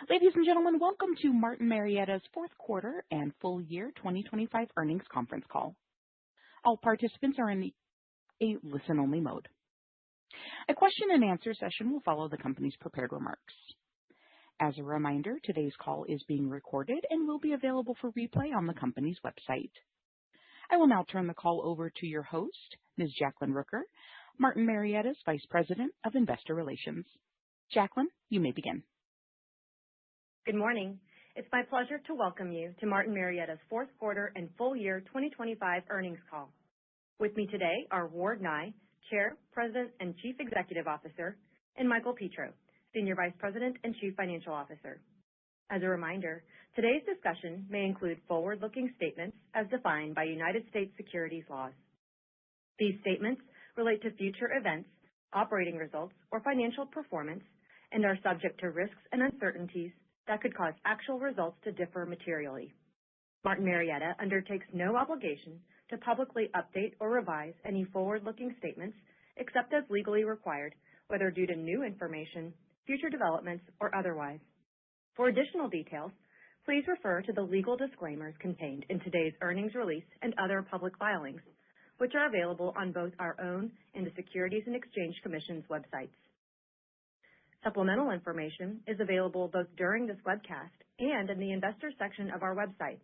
Ladies and gentlemen, welcome to Martin Marietta's fourth quarter and full year 2025 earnings conference call. All participants are in a listen-only mode. A question-and-answer session will follow the company's prepared remarks. As a reminder, today's call is being recorded and will be available for replay on the company's website. I will now turn the call over to your host, Ms. Jacqueline Rooker, Martin Marietta's Vice President of Investor Relations. Jacqueline, you may begin. Good morning. It's my pleasure to welcome you to Martin Marietta's fourth quarter and full year 2025 earnings call. With me today are Ward Nye, Chair, President, and Chief Executive Officer, and Michael Petro, Senior Vice President and Chief Financial Officer. As a reminder, today's discussion may include forward-looking statements as defined by United States securities laws. These statements relate to future events, operating results, or financial performance, and are subject to risks and uncertainties that could cause actual results to differ materially. Martin Marietta undertakes no obligation to publicly update or revise any forward-looking statements except as legally required, whether due to new information, future developments, or otherwise. For additional details, please refer to the legal disclaimers contained in today's earnings release and other public filings, which are available on both our own and the Securities and Exchange Commission's websites. Supplemental information is available both during this webcast and in the Investors section of our website.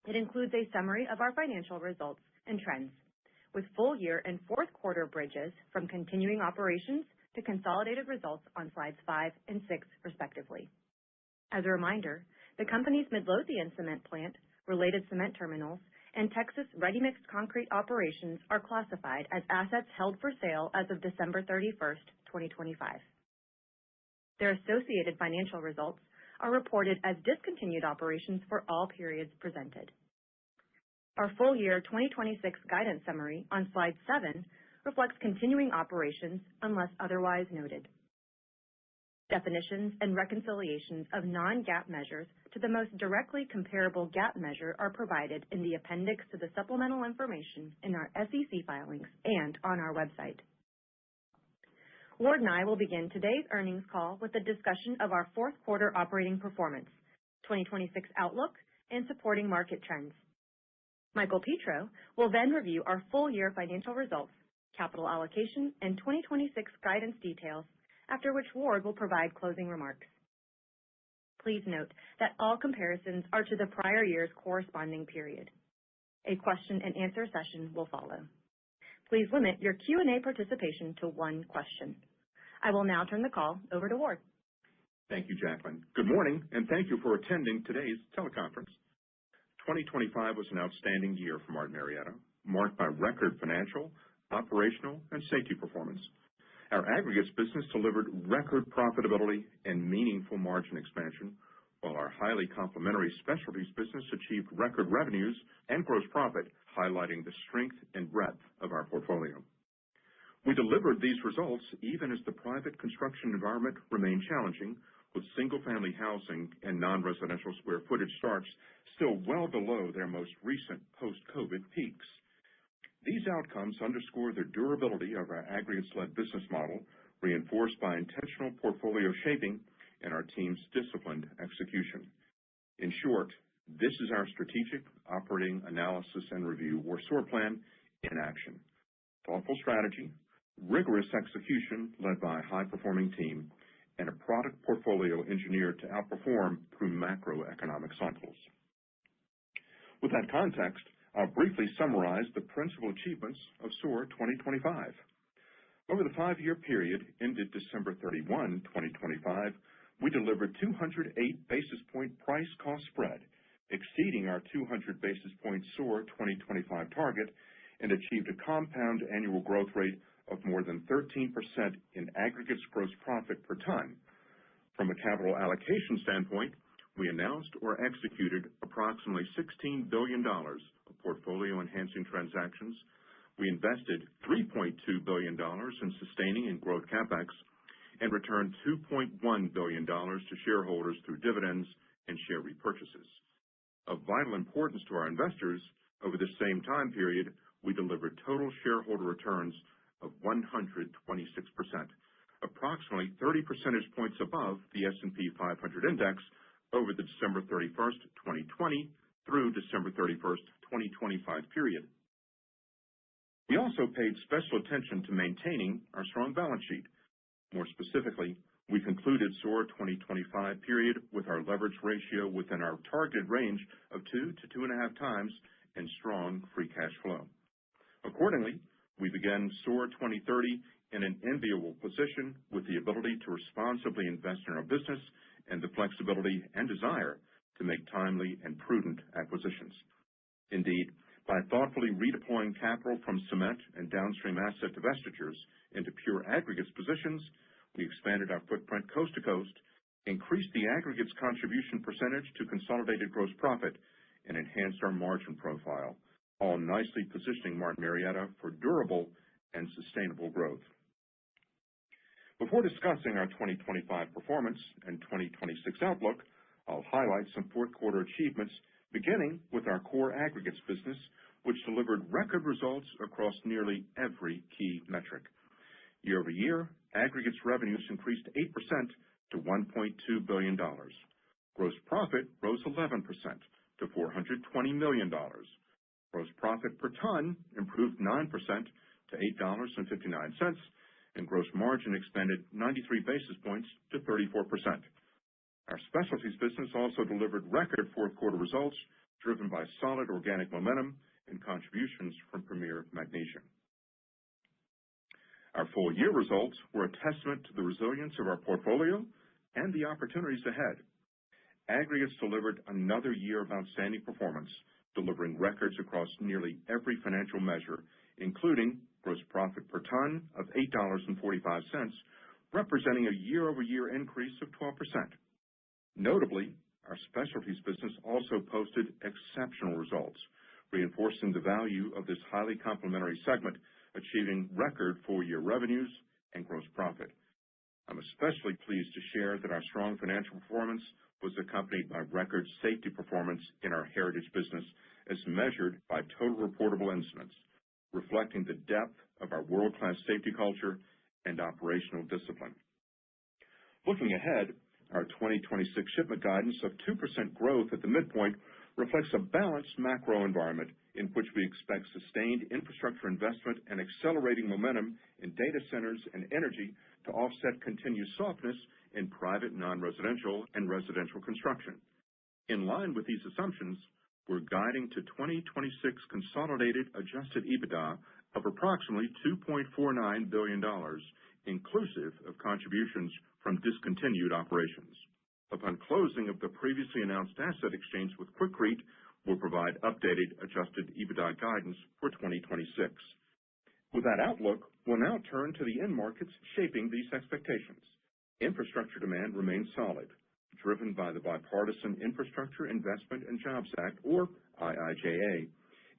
It includes a summary of our financial results and trends, with full year and fourth quarter bridges from continuing operations to consolidated results on slides 5 and 6, respectively. As a reminder, the company's Midlothian cement plant, related cement terminals, and Texas ready-mixed concrete operations are classified as assets held for sale as of December 31st, 2025. Their associated financial results are reported as discontinued operations for all periods presented. Our full year 2026 guidance summary on slide 7 reflects continuing operations unless otherwise noted. Definitions and reconciliations of non-GAAP measures to the most directly comparable GAAP measure are provided in the appendix to the supplemental information in our SEC filings and on our website. Ward Nye will begin today's earnings call with a discussion of our fourth quarter operating performance, 2026 outlook, and supporting market trends. Michael Petro will then review our full year financial results, capital allocation, and 2026 guidance details, after which Ward will provide closing remarks. Please note that all comparisons are to the prior year's corresponding period. A question-and-answer session will follow. Please limit your Q&A participation to one question. I will now turn the call over to Ward. Thank you, Jacqueline. Good morning, and thank you for attending today's teleconference. 2025 was an outstanding year for Martin Marietta, marked by record financial, operational, and safety performance. Our aggregates business delivered record profitability and meaningful margin expansion, while our highly complementary specialties business achieved record revenues and gross profit, highlighting the strength and breadth of our portfolio. We delivered these results even as the private construction environment remained challenging, with single-family housing and non-residential square footage starts still well below their most recent post-COVID peaks. These outcomes underscore the durability of our aggregates-led business model, reinforced by intentional portfolio shaping and our team's disciplined execution. In short, this is our strategic operating analysis and review, or SOAR plan, in action. Thoughtful strategy, rigorous execution led by a high-performing team, and a product portfolio engineered to outperform through macroeconomic cycles. With that context, I'll briefly summarize the principal achievements of SOAR 2025. Over the 5-year period ended December 31, 2025, we delivered 208 basis point price-cost spread, exceeding our 200 basis point SOAR 2025 target, and achieved a compound annual growth rate of more than 13% in aggregates gross profit per ton. From a capital allocation standpoint, we announced or executed approximately $16 billion of portfolio-enhancing transactions. We invested $3.2 billion in sustaining and growth CapEx and returned $2.1 billion to shareholders through dividends and share repurchases. Of vital importance to our investors, over the same time period, we delivered total shareholder returns of 126%, approximately 30 percentage points above the S&P 500 index over the December 31st, 2020 through December 31st, 2025 period. We also paid special attention to maintaining our strong balance sheet. More specifically, we concluded SOAR 2025 period with our leverage ratio within our targeted range of 2 to 2.5 times and strong free cash flow. Accordingly, we began SOAR 2030 in an enviable position with the ability to responsibly invest in our business and the flexibility and desire to make timely and prudent acquisitions. Indeed, by thoughtfully redeploying capital from cement and downstream asset divestitures into pure aggregates positions, we expanded our footprint coast to coast, increased the aggregates contribution percentage to consolidated gross profit, and enhanced our margin profile, all nicely positioning Martin Marietta for durable and sustainable growth. Before discussing our 2025 performance and 2026 outlook, I'll highlight some fourth quarter achievements, beginning with our core aggregates business, which delivered record results across nearly every key metric. Year over year, aggregates revenues increased 8% to $1.2 billion. Gross profit rose 11% to $420 million. Gross profit per ton improved 9% to $8.59, and gross margin expanded 93 basis points to 34%. Our specialties business also delivered record fourth quarter results, driven by solid organic momentum and contributions from Premier Magnesium. Our full year results were a testament to the resilience of our portfolio and the opportunities ahead. Aggregates delivered another year of outstanding performance, delivering records across nearly every financial measure, including gross profit per ton of $8.45, representing a year-over-year increase of 12%. Notably, our specialties business also posted exceptional results, reinforcing the value of this highly complementary segment, achieving record full-year revenues and gross profit. I'm especially pleased to share that our strong financial performance was accompanied by record safety performance in our heritage business as measured by total reportable incidents, reflecting the depth of our world-class safety culture and operational discipline. Looking ahead, our 2026 shipment guidance of 2% growth at the midpoint reflects a balanced macro environment in which we expect sustained infrastructure investment and accelerating momentum in data centers and energy to offset continued softness in private non-residential and residential construction. In line with these assumptions, we're guiding to 2026 consolidated adjusted EBITDA of approximately $2.49 billion, inclusive of contributions from discontinued operations. Upon closing of the previously announced asset exchange with Quikrete, we'll provide updated adjusted EBITDA guidance for 2026. With that outlook, we'll now turn to the end markets shaping these expectations. Infrastructure demand remains solid, driven by the Bipartisan Infrastructure Investment and Jobs Act, or IIJA,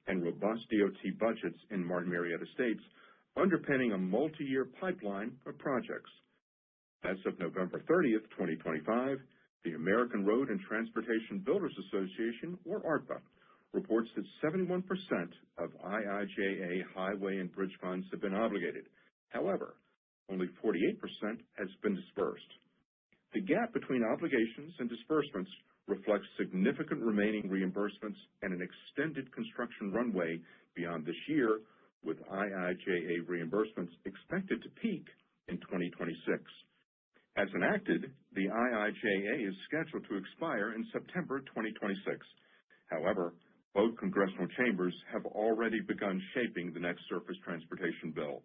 and robust DOT budgets in Martin Marietta states, underpinning a multi-year pipeline of projects. As of November 30th, 2025, the American Road and Transportation Builders Association, or ARTBA, reports that 71% of IIJA highway and bridge funds have been obligated. However, only 48% has been dispersed. The gap between obligations and disbursements reflects significant remaining reimbursements and an extended construction runway beyond this year, with IIJA reimbursements expected to peak in 2026. As enacted, the IIJA is scheduled to expire in September 2026. However, both congressional chambers have already begun shaping the next surface transportation bill.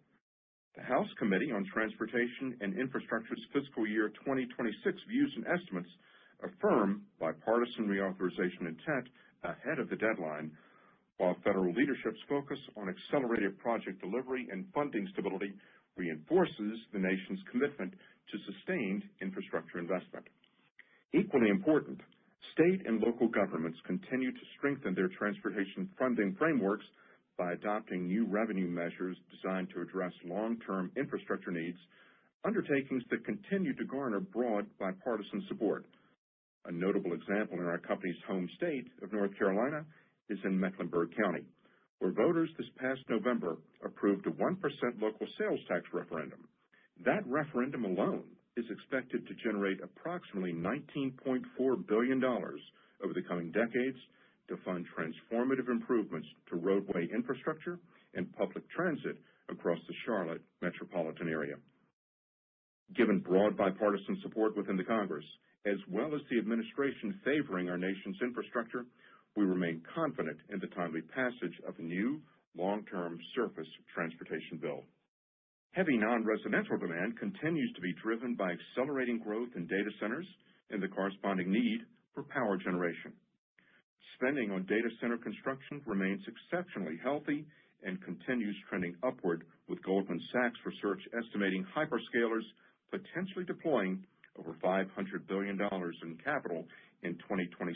The House Committee on Transportation and Infrastructure's fiscal year 2026 views and estimates affirm bipartisan reauthorization intent ahead of the deadline, while federal leadership's focus on accelerated project delivery and funding stability reinforces the nation's commitment to sustained infrastructure investment. Equally important, state and local governments continue to strengthen their transportation funding frameworks by adopting new revenue measures designed to address long-term infrastructure needs, undertakings that continue to garner broad bipartisan support. A notable example in our company's home state of North Carolina is in Mecklenburg County, where voters this past November approved a 1% local sales tax referendum, That referendum alone is expected to generate approximately $19.4 billion over the coming decades to fund transformative improvements to roadway infrastructure and public transit across the Charlotte metropolitan area. Given broad bipartisan support within the Congress, as well as the administration favoring our nation's infrastructure, we remain confident in the timely passage of a new long-term surface transportation bill. Heavy non-residential demand continues to be driven by accelerating growth in data centers and the corresponding need for power generation. Spending on data center construction remains exceptionally healthy and continues trending upward, with Goldman Sachs Research estimating hyperscalers potentially deploying over $500 billion in capital in 2026,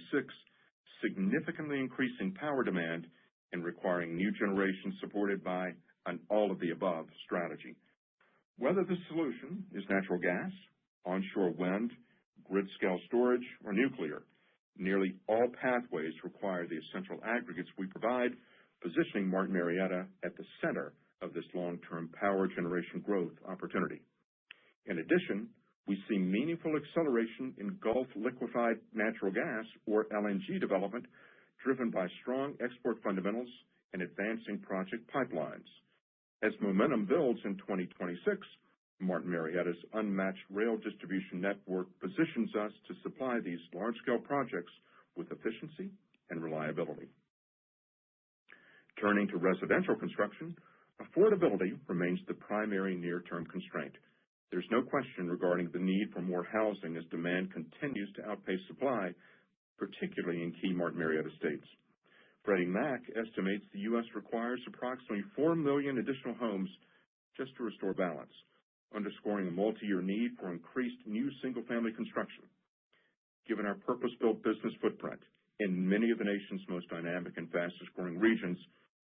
significantly increasing power demand and requiring new generation supported by an all-of-the-above strategy. Whether the solution is natural gas, onshore wind, grid-scale storage, or nuclear, nearly all pathways require the essential aggregates we provide, positioning Martin Marietta at the center of this long-term power generation growth opportunity. In addition, we see meaningful acceleration in Gulf liquefied natural gas, or LNG, development, driven by strong export fundamentals and advancing project pipelines. As momentum builds in 2026, Martin Marietta's unmatched rail distribution network positions us to supply these large-scale projects with efficiency and reliability. Turning to residential construction, affordability remains the primary near-term constraint. There's no question regarding the need for more housing as demand continues to outpace supply, particularly in key Martin Marietta states. Freddie Mac estimates the U.S. requires approximately 4 million additional homes just to restore balance, underscoring a multi-year need for increased new single-family construction. Given our purpose-built business footprint in many of the nation's most dynamic and fastest-growing regions,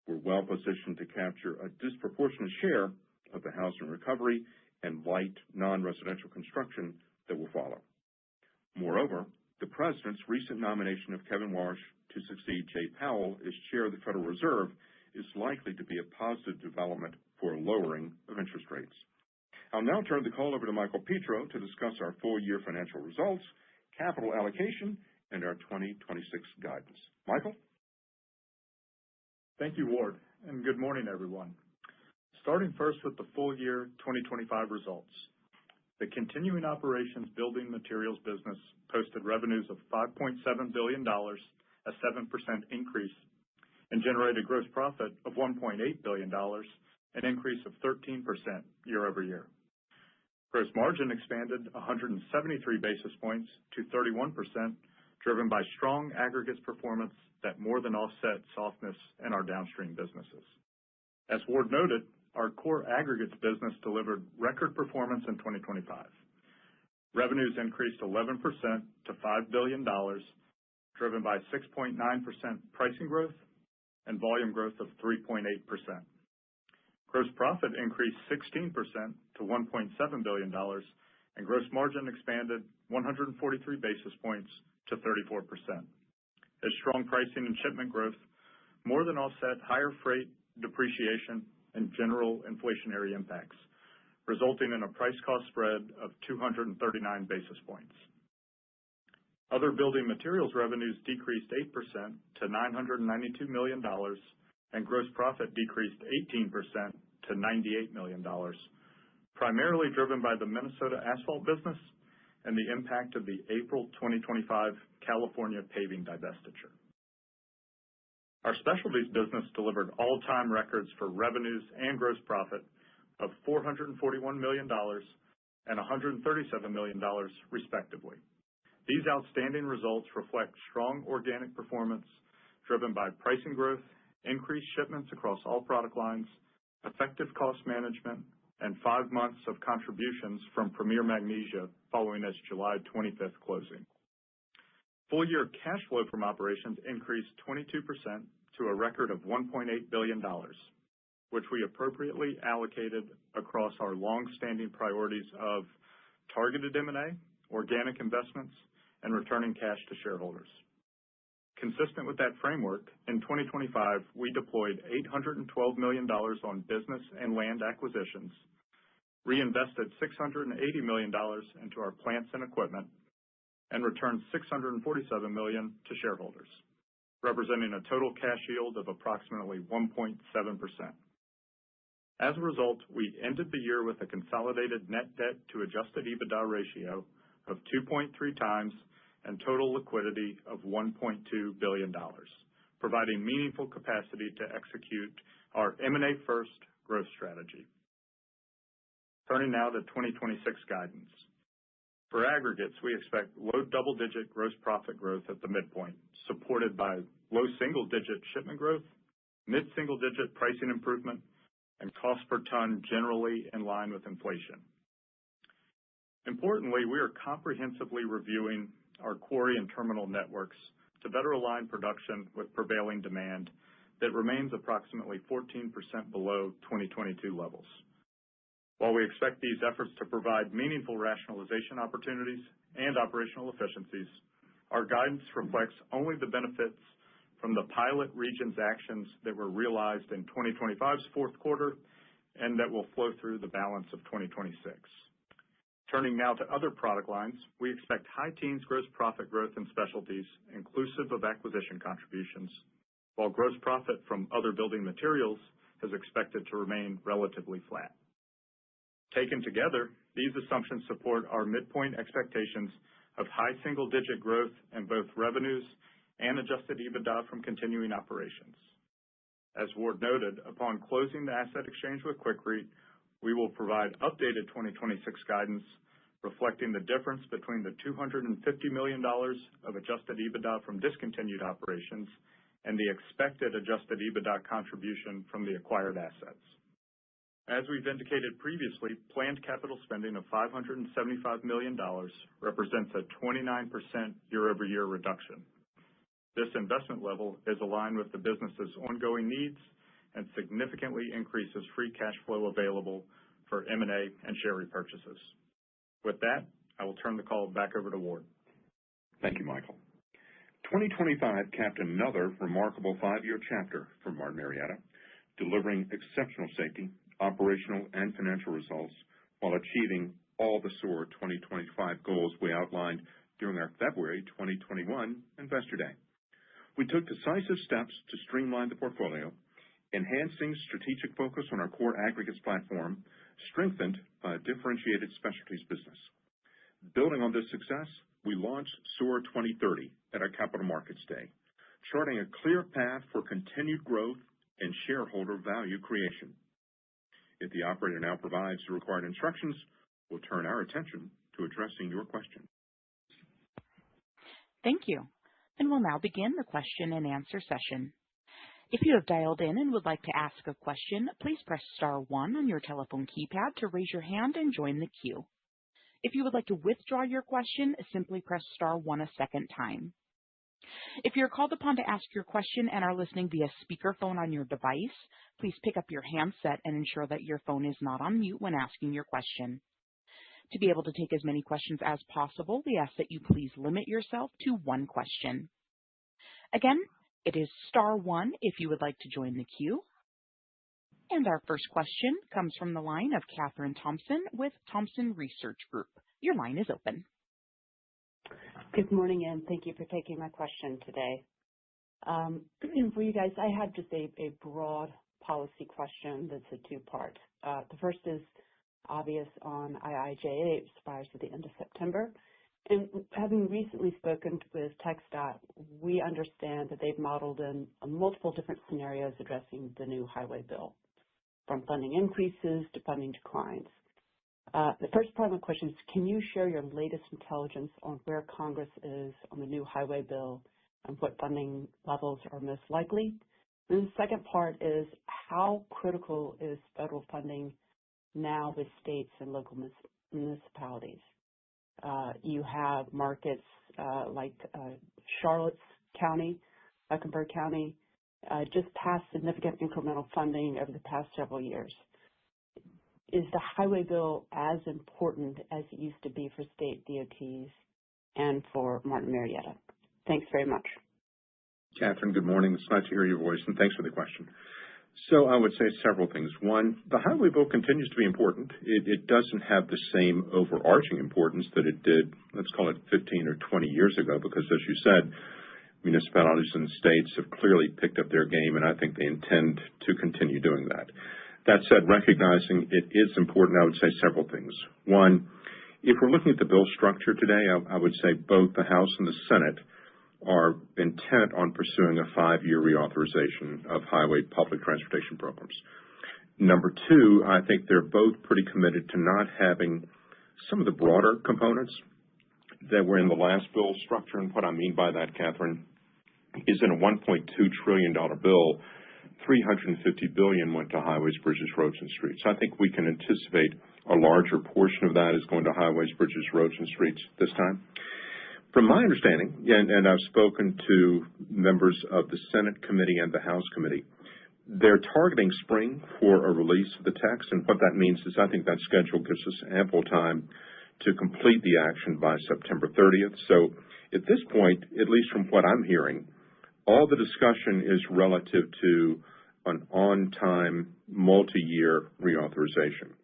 we're well-positioned to capture a disproportionate share of the housing recovery and light non-residential construction that will follow. Moreover, the President's recent nomination of Kevin Warsh to succeed Jay Powell as chair of the Federal Reserve is likely to be a positive development for a lowering of interest rates. I'll now turn the call over to Michael Petro to discuss our full-year financial results, capital allocation, and our 2026 guidance. Michael? Thank you, Ward, and good morning, everyone. Starting first with the full-year 2025 results. The continuing operations building materials business posted revenues of $5.7 billion, a 7% increase, and generated gross profit of $1.8 billion, an increase of 13% year over year. Gross margin expanded 173 basis points to 31%, driven by strong aggregates performance that more than offset softness in our downstream businesses. As Ward noted, our core aggregates business delivered record performance in 2025. Revenues increased 11% to $5 billion, driven by 6.9% pricing growth and volume growth of 3.8%. Gross profit increased 16% to $1.7 billion, and gross margin expanded 143 basis points to 34%. As strong pricing and shipment growth more than offset higher freight, depreciation, and general inflationary impacts, resulting in a price-cost spread of 239 basis points. Other building materials revenues decreased 8% to $992 million, and gross profit decreased 18% to $98 million, primarily driven by the Minnesota asphalt business and the impact of the April 2025 California paving divestiture. Our specialties business delivered all-time records for revenues and gross profit of $441 million and $137 million, respectively. These outstanding results reflect strong organic performance driven by pricing growth, increased shipments across all product lines, effective cost management, and 5 months of contributions from Premier Magnesia following its July 25th closing. Full-year cash flow from operations increased 22% to a record of $1.8 billion, which we appropriately allocated across our long-standing priorities of targeted M&A, organic investments, and returning cash to shareholders. Consistent with that framework, in 2025, we deployed $812 million on business and land acquisitions, reinvested $680 million into our plants and equipment, and returned $647 million to shareholders, representing a total cash yield of approximately 1.7%. As a result, we ended the year with a consolidated net debt to adjusted EBITDA ratio of 2.3 times and total liquidity of $1.2 billion, providing meaningful capacity to execute our M&A-first growth strategy. Turning now to 2026 guidance. For aggregates, we expect low double-digit gross profit growth at the midpoint, supported by low single-digit shipment growth, mid-single-digit pricing improvement, and cost per ton generally in line with inflation. Importantly, we are comprehensively reviewing our quarry and terminal networks to better align production with prevailing demand that remains approximately 14% below 2022 levels. While we expect these efforts to provide meaningful rationalization opportunities and operational efficiencies, our guidance reflects only the benefits from the pilot regions actions that were realized in 2025's fourth quarter and that will flow through the balance of 2026. Turning now to other product lines, we expect high teens gross profit growth in specialties, inclusive of acquisition contributions, while gross profit from other building materials is expected to remain relatively flat. Taken together, these assumptions support our midpoint expectations of high single-digit growth in both revenues and adjusted EBITDA from continuing operations. As Ward noted, upon closing the asset exchange with Quikrete, we will provide updated 2026 guidance reflecting the difference between the $250 million of adjusted EBITDA from discontinued operations and the expected adjusted EBITDA contribution from the acquired assets. As we've indicated previously, planned capital spending of $575 million represents a 29% year-over-year reduction. This investment level is aligned with the business's ongoing needs and significantly increases free cash flow available for M&A and share repurchases. With that, I will turn the call back over to Ward. Thank you, Michael. 2025 capped another remarkable 5-year chapter for Martin Marietta, delivering exceptional safety, operational and financial results while achieving all the SOAR 2025 goals we outlined during our February 2021 Investor Day. We took decisive steps to streamline the portfolio, enhancing strategic focus on our core aggregates platform, strengthened by a differentiated specialties business. Building on this success, we launched SOAR 2030 at our Capital Markets Day, charting a clear path for continued growth and shareholder value creation. If the operator now provides the required instructions, we'll turn our attention to addressing your questions. Thank you. And we'll now begin the question and answer session. If you have dialed in and would like to ask a question, please press star 1 on your telephone keypad to raise your hand and join the queue. If you would like to withdraw your question, simply press star 1 a second time. If you're called upon to ask your question and are listening via speakerphone on your device, please pick up your handset and ensure that your phone is not on mute when asking your question. To be able to take as many questions as possible, we ask that you please limit yourself to 1 question. Again, it is star 1 if you would like to join the queue. And our first question comes from the line of Kathryn Thompson with Thompson Research Group. Your line is open. Good morning, and thank you for taking my question today. For you guys, I had just a broad policy question that's a 2-part. The first is obvious on IIJA. It expires at the end of September. And having recently spoken with TxDOT, we understand that they've modeled in multiple different scenarios addressing the new highway bill, from funding increases to funding declines. The first part of my question is, can you share your latest intelligence on where Congress is on the new highway bill and what funding levels are most likely? And the second part is, how critical is federal funding now with states and local municipalities? You have markets like Charlotte County, Mecklenburg County, just passed significant incremental funding over the past several years. Is the highway bill as important as it used to be for state DOTs and for Martin Marietta? Thanks very much. Kathryn, good morning. It's nice to hear your voice, and thanks for the question. So I would say several things. One, the highway bill continues to be important. It doesn't have the same overarching importance that it did, let's call it 15 or 20 years ago, because as you said, municipalities and states have clearly picked up their game, and I think they intend to continue doing that. That said, recognizing it is important, I would say several things. One, if we're looking at the bill structure today, I would say both the House and the Senate are intent on pursuing a 5-year reauthorization of highway public transportation programs. Number two, I think they're both pretty committed to not having some of the broader components that were in the last bill structure. And what I mean by that, Catherine, is in a $1.2 trillion bill, $350 billion went to highways, bridges, roads, and streets. I think we can anticipate a larger portion of that is going to highways, bridges, roads, and streets this time. From my understanding, and I've spoken to members of the Senate committee and the House committee, they're targeting spring for a release of the text, and what that means is I think that schedule gives us ample time to complete the action by September 30th. So at this point, at least from what I'm hearing, all the discussion is relative to an on-time, multi-year reauthorization.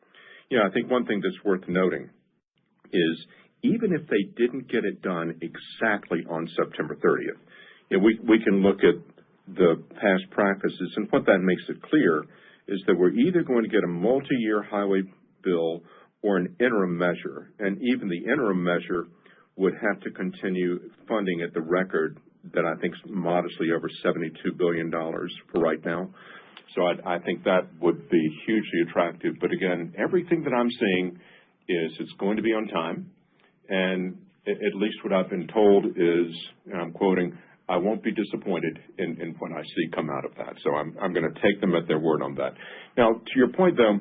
I think one thing that's worth noting is even if they didn't get it done exactly on September 30th, we can look at the past practices, and what that makes it clear is that we're either going to get a multi-year highway bill or an interim measure, and even the interim measure would have to continue funding at the record that I think is modestly over $72 billion for right now. So I think that would be hugely attractive. But again, everything that I'm seeing is it's going to be on time. And at least what I've been told is, and I'm quoting, I won't be disappointed in what I see come out of that. So I'm going to take them at their word on that. Now, to your point, though,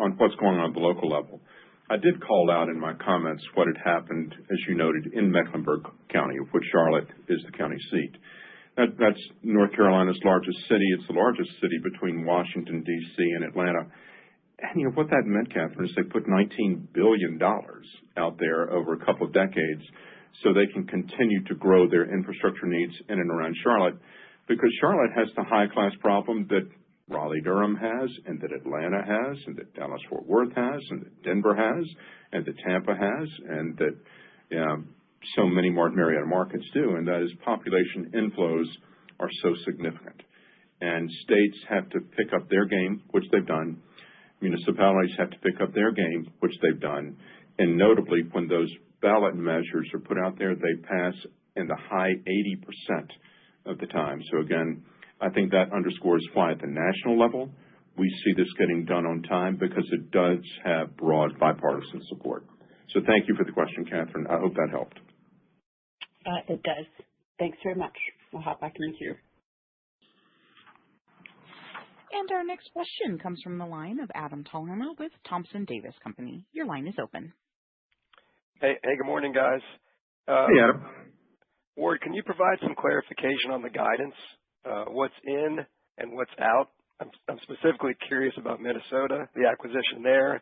on what's going on at the local level, I did call out in my comments what had happened, as you noted, in Mecklenburg County, of which Charlotte is the county seat. That's North Carolina's largest city. It's the largest city between Washington, D.C. and Atlanta. And what that meant, Catherine, is they put $19 billion out there over a couple of decades so they can continue to grow their infrastructure needs in and around Charlotte, because Charlotte has the high-class problem that Raleigh-Durham has, and that Atlanta has, and that Dallas-Fort Worth has, and that Denver has, and that Tampa has, and that so many Marietta markets do, and that is population inflows are so significant. And states have to pick up their game, which they've done. Municipalities have to pick up their game, which they've done. And notably, when those ballot measures are put out there, they pass in the high 80% of the time. So again, I think that underscores why at the national level we see this getting done on time, because it does have broad bipartisan support. So thank you for the question, Catherine. I hope that helped. It does. Thanks very much. We'll hop back in the queue. And our next question comes from the line of Adam Thalhimer with Thompson Davis Company. Your line is open. Hey, good morning, guys. Hey, Adam. Ward, can you provide some clarification on the guidance? What's in and what's out? I'm specifically curious about Minnesota, the acquisition there.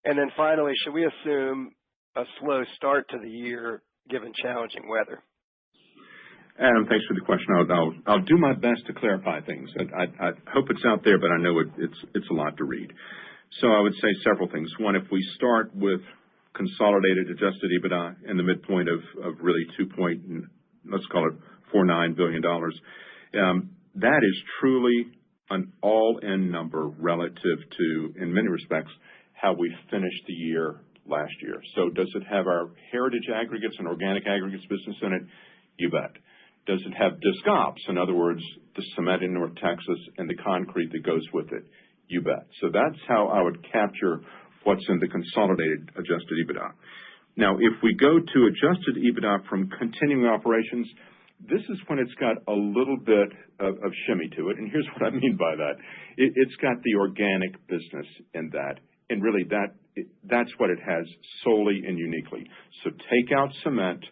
And then finally, should we assume a slow start to the year given challenging weather? Adam, thanks for the question. I'll do my best to clarify things. I hope it's out there, but I know it's a lot to read. So I would say several things. One, if we start with consolidated adjusted EBITDA in the midpoint of really let's call it $49 billion, that is truly an all-in number relative to, in many respects, how we finished the year last year. So does it have our heritage aggregates and organic aggregates business in it? You bet. Does it have disc ops? In other words, the cement in North Texas and the concrete that goes with it? You bet. So that's how I would capture what's in the consolidated adjusted EBITDA. Now, if we go to adjusted EBITDA from continuing operations, this is when it's got a little bit of shimmy to it. And here's what I mean by that. It's got the organic business in that. And really, that's what it has solely and uniquely. So take out cement,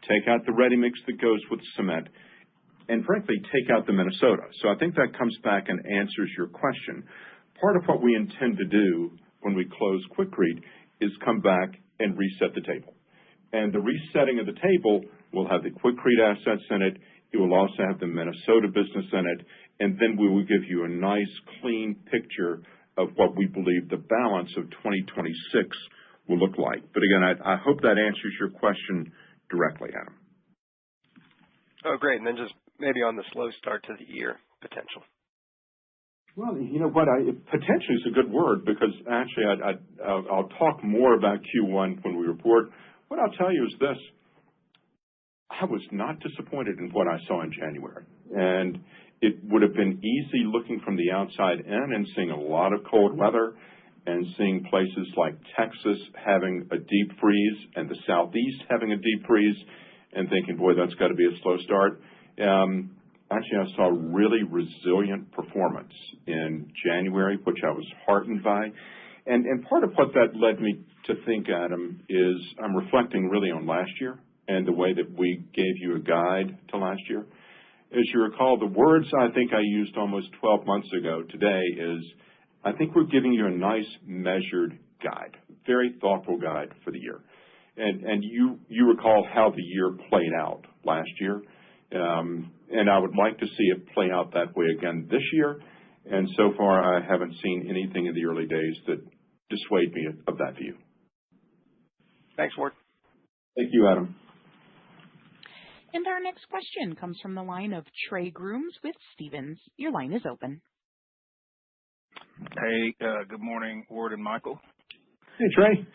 take out the ready mix that goes with cement, and frankly, take out the Minnesota. So I think that comes back and answers your question. Part of what we intend to do when we close Quikrete is come back and reset the table. And the resetting of the table will have the Quikrete assets in it. It It will also have the Minnesota business in it, and then we will give you a nice, clean picture of what we believe the balance of 2026 will look like. But again, I hope that answers your question directly, Adam. Oh, great. And then just maybe on the slow start to the year potential. Well, you know what? Potentially is a good word, because actually I'll talk more about Q1 when we report. What I'll tell you is this. I was not disappointed in what I saw in January. And it would have been easy looking from the outside in and seeing a lot of cold weather and seeing places like Texas having a deep freeze and the Southeast having a deep freeze and thinking, boy, that's got to be a slow start. Actually, I saw really resilient performance in January, which I was heartened by. And part of what that led me to think, Adam, is I'm reflecting really on last year and the way that we gave you a guide to last year. As you recall, the words I think I used almost 12 months ago today is, I think we're giving you a nice measured guide, very thoughtful guide for the year. And you recall how the year played out last year. And I would like to see it play out that way again this year. And so far, I haven't seen anything in the early days that dissuade me of that view. Thanks, Ward. Thank you, Adam. And our next question comes from the line of Trey Grooms with Stephens. Your line is open. Hey, good morning, Ward and Michael. Hey, Trey.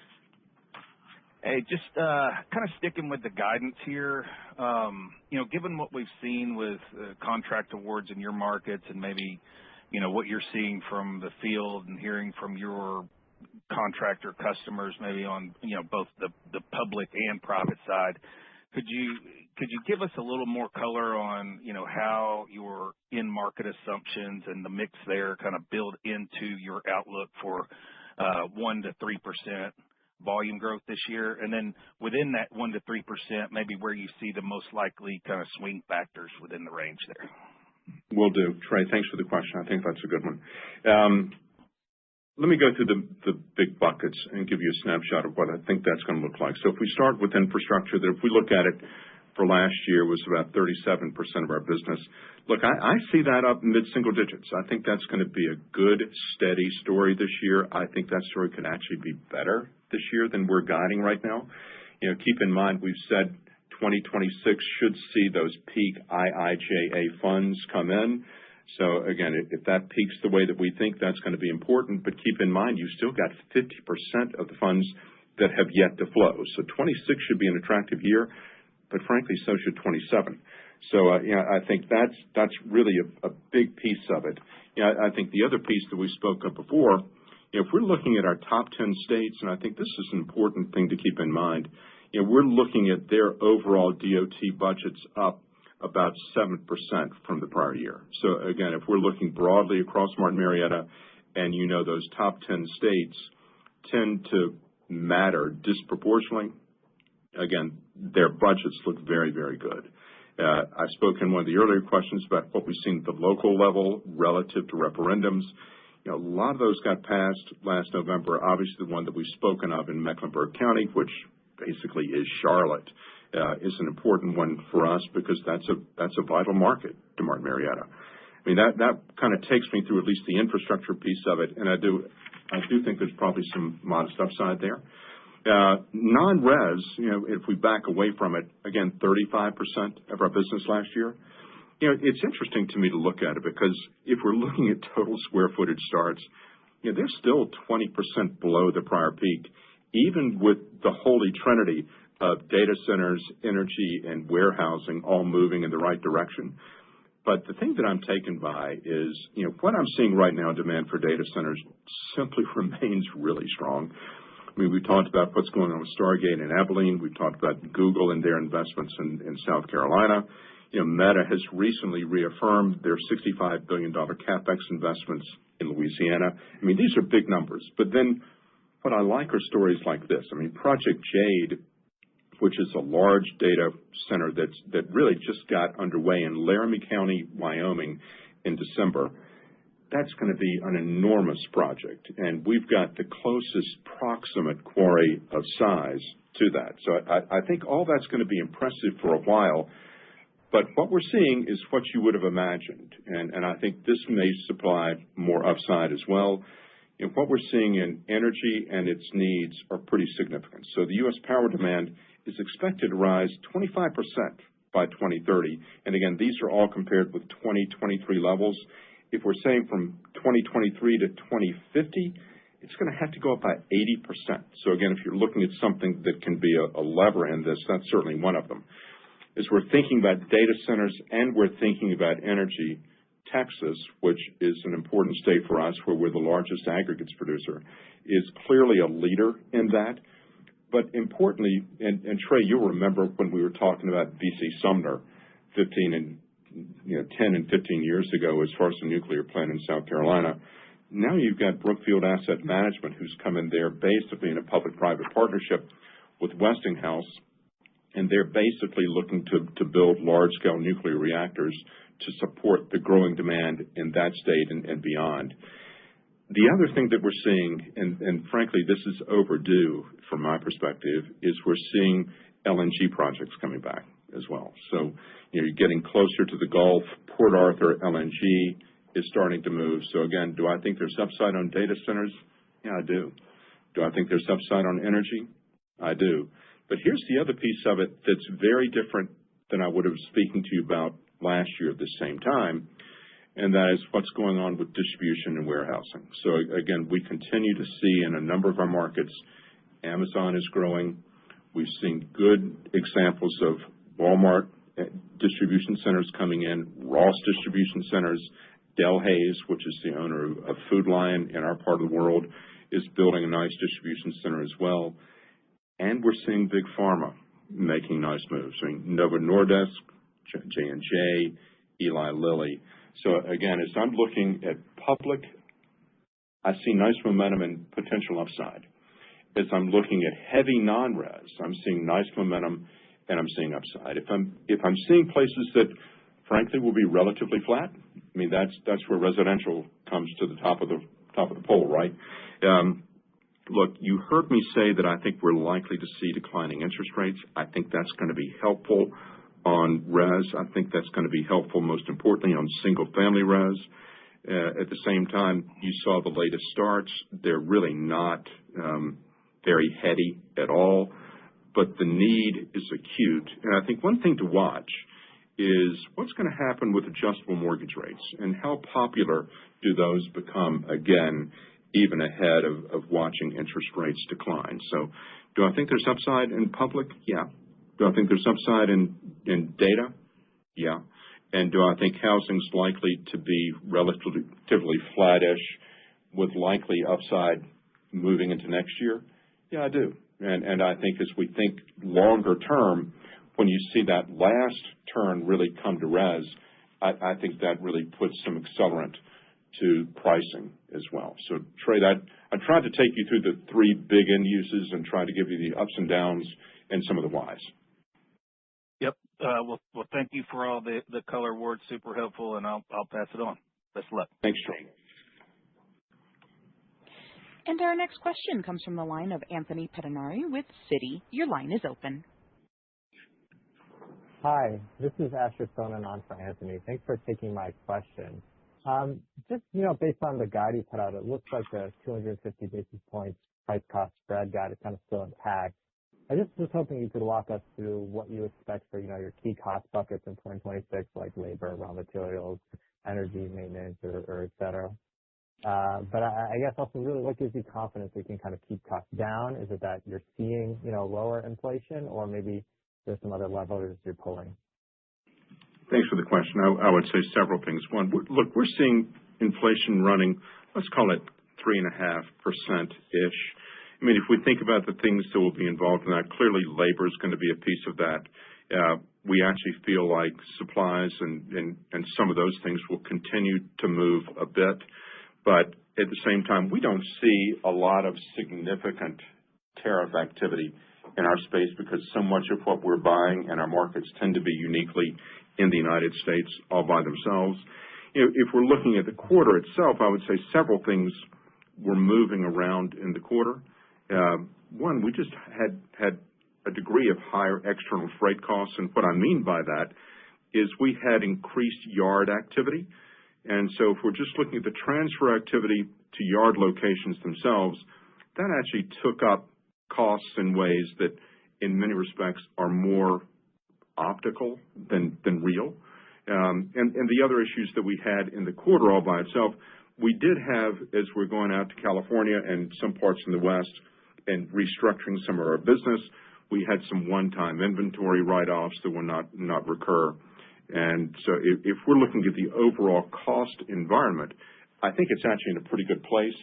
Hey, just kind of sticking with the guidance here. Given what we've seen with contract awards in your markets and maybe, what you're seeing from the field and hearing from your contractor customers, maybe on, both the public and private side, could you give us a little more color on, how your in-market assumptions and the mix there kind of build into your outlook for 1 to 3% volume growth this year? And then within that 1 to 3%, maybe where you see the most likely kind of swing factors within the range there. Will do. Trey, thanks for the question. I think that's a good one. Let me go through the big buckets and give you a snapshot of what I think that's going to look like. So if we start with infrastructure, that if we look at it for last year was about 37% of our business. Look, I see that up mid-single digits. I think that's going to be a good, steady story this year. I think that story could actually be better this year than we're guiding right now. Keep in mind, we've said 2026 should see those peak IIJA funds come in. So again, if that peaks the way that we think, that's going to be important. But keep in mind, you've still got 50% of the funds that have yet to flow. So 26 should be an attractive year, but frankly, so should 27. So I think that's really a big piece of it. I think the other piece that we spoke of before, if we're looking at our top 10 states, and I think this is an important thing to keep in mind, we're looking at their overall DOT budgets up about 7% from the prior year. So again, if we're looking broadly across Martin Marietta, and those top 10 states tend to matter disproportionately, again, their budgets look very, very good. I spoke in one of the earlier questions about what we've seen at the local level relative to referendums. A lot of those got passed last November. Obviously, the one that we've spoken of in Mecklenburg County, which basically is Charlotte, is an important one for us because that's a vital market to Martin Marietta. I mean, that kind of takes me through at least the infrastructure piece of it, and I do think there's probably some modest upside there. Non-res, if we back away from it, again, 35% of our business last year. It's interesting to me to look at it because if we're looking at total square footage starts, they're still 20% below the prior peak, even with the holy trinity of data centers, energy, and warehousing all moving in the right direction. But the thing that I'm taken by is, what I'm seeing right now, demand for data centers simply remains really strong. I mean, we talked about what's going on with Stargate in Abilene. We've talked about Google and their investments in South Carolina. Meta has recently reaffirmed their $65 billion CapEx investments in Louisiana. I mean, these are big numbers. But then what I like are stories like this. I mean, Project Jade, which is a large data center that really just got underway in Laramie County, Wyoming in December. That's going to be an enormous project, and we've got the closest proximate quarry of size to that. So I think all that's going to be impressive for a while. But what we're seeing is what you would have imagined, and I think this may supply more upside as well. What we're seeing in energy and its needs are pretty significant. So the U.S. power demand is expected to rise 25% by 2030. And again, these are all compared with 2023 levels. If we're saying from 2023 to 2050, it's going to have to go up by 80%. So again, if you're looking at something that can be a lever in this, that's certainly one of them. As we're thinking about data centers and we're thinking about energy, Texas, which is an important state for us where we're the largest aggregates producer, is clearly a leader in that. But importantly, and Trey, you'll remember when we were talking about V.C. Sumner 10 and 15 years ago as far as the nuclear plant in South Carolina. Now you've got Brookfield Asset Management who's come in there basically in a public-private partnership with Westinghouse, and they're basically looking to build large-scale nuclear reactors to support the growing demand in that state and beyond. The other thing that we're seeing, and frankly this is overdue from my perspective, is we're seeing LNG projects coming back as well. So you're getting closer to the Gulf. Port Arthur LNG is starting to move. So again, do I think there's upside on data centers? Yeah, I do. Do I think there's upside on energy? I do. But here's the other piece of it that's very different than I would have speaking to you about last year at the same time, and that is what's going on with distribution and warehousing. So again, we continue to see in a number of our markets, Amazon is growing. We've seen good examples of Walmart distribution centers coming in, Ross distribution centers. Delhaize, which is the owner of Food Lion in our part of the world, is building a nice distribution center as well. And we're seeing big pharma making nice moves. I mean, Novo Nordisk, J&J, Eli Lilly. So again, as I'm looking at public, I see nice momentum and potential upside. As I'm looking at heavy non-res, I'm seeing nice momentum and I'm seeing upside. If I'm seeing places that frankly will be relatively flat, I mean that's where residential comes to the top of the pole, right? Look, you heard me say that I think we're likely to see declining interest rates. I think that's going to be helpful on res. I think that's going to be helpful, most importantly, on single-family res. At the same time, you saw the latest starts. They're really not very heady at all, but the need is acute. And I think one thing to watch is what's going to happen with adjustable mortgage rates and how popular do those become again, even ahead of watching interest rates decline. So do I think there's upside in public? Yeah. Do I think there's upside in data? Yeah. And do I think housing's likely to be relatively flattish with likely upside moving into next year? Yeah, I do. And I think as we think longer term, when you see that last turn really come to res, I think that really puts some accelerant to pricing as well. So Trey, I tried to take you through the three big end uses and try to give you the ups and downs and some of the whys. Yep. Well, thank you for all the color words. Super helpful, and I'll pass it on. Best of luck. Thanks, Trey. And our next question comes from the line of Anthony Pettinari with Citi. Your line is open. Hi, this is Asher Sonan on for Anthony. Thanks for taking my question. Just, based on the guide you put out, it looks like the 250 basis points price cost spread guide is kind of still intact. I just was hoping you could walk us through what you expect for, your key cost buckets in 2026, like labor, raw materials, energy, maintenance, or et cetera. But I guess also really what gives you confidence that you can kind of keep costs down? Is it that you're seeing, lower inflation, or maybe there's some other levers you're pulling? Thanks for the question. I would say several things. One, look, we're seeing inflation running, let's call it 3.5%-ish. I mean, if we think about the things that will be involved in that, clearly labor is going to be a piece of that. We actually feel like supplies and some of those things will continue to move a bit. But at the same time, we don't see a lot of significant tariff activity in our space because so much of what we're buying and our markets tend to be uniquely in the United States all by themselves. If we're looking at the quarter itself, I would say several things were moving around in the quarter. One, we just had a degree of higher external freight costs, and what I mean by that is we had increased yard activity. And so if we're just looking at the transfer activity to yard locations themselves, that actually took up costs in ways that in many respects are more optical than real. And the other issues that we had in the quarter all by itself, we did have, as we're going out to California and some parts in the West and restructuring some of our business, we had some one-time inventory write-offs that will not recur. And so if we're looking at the overall cost environment, I think it's actually in a pretty good place.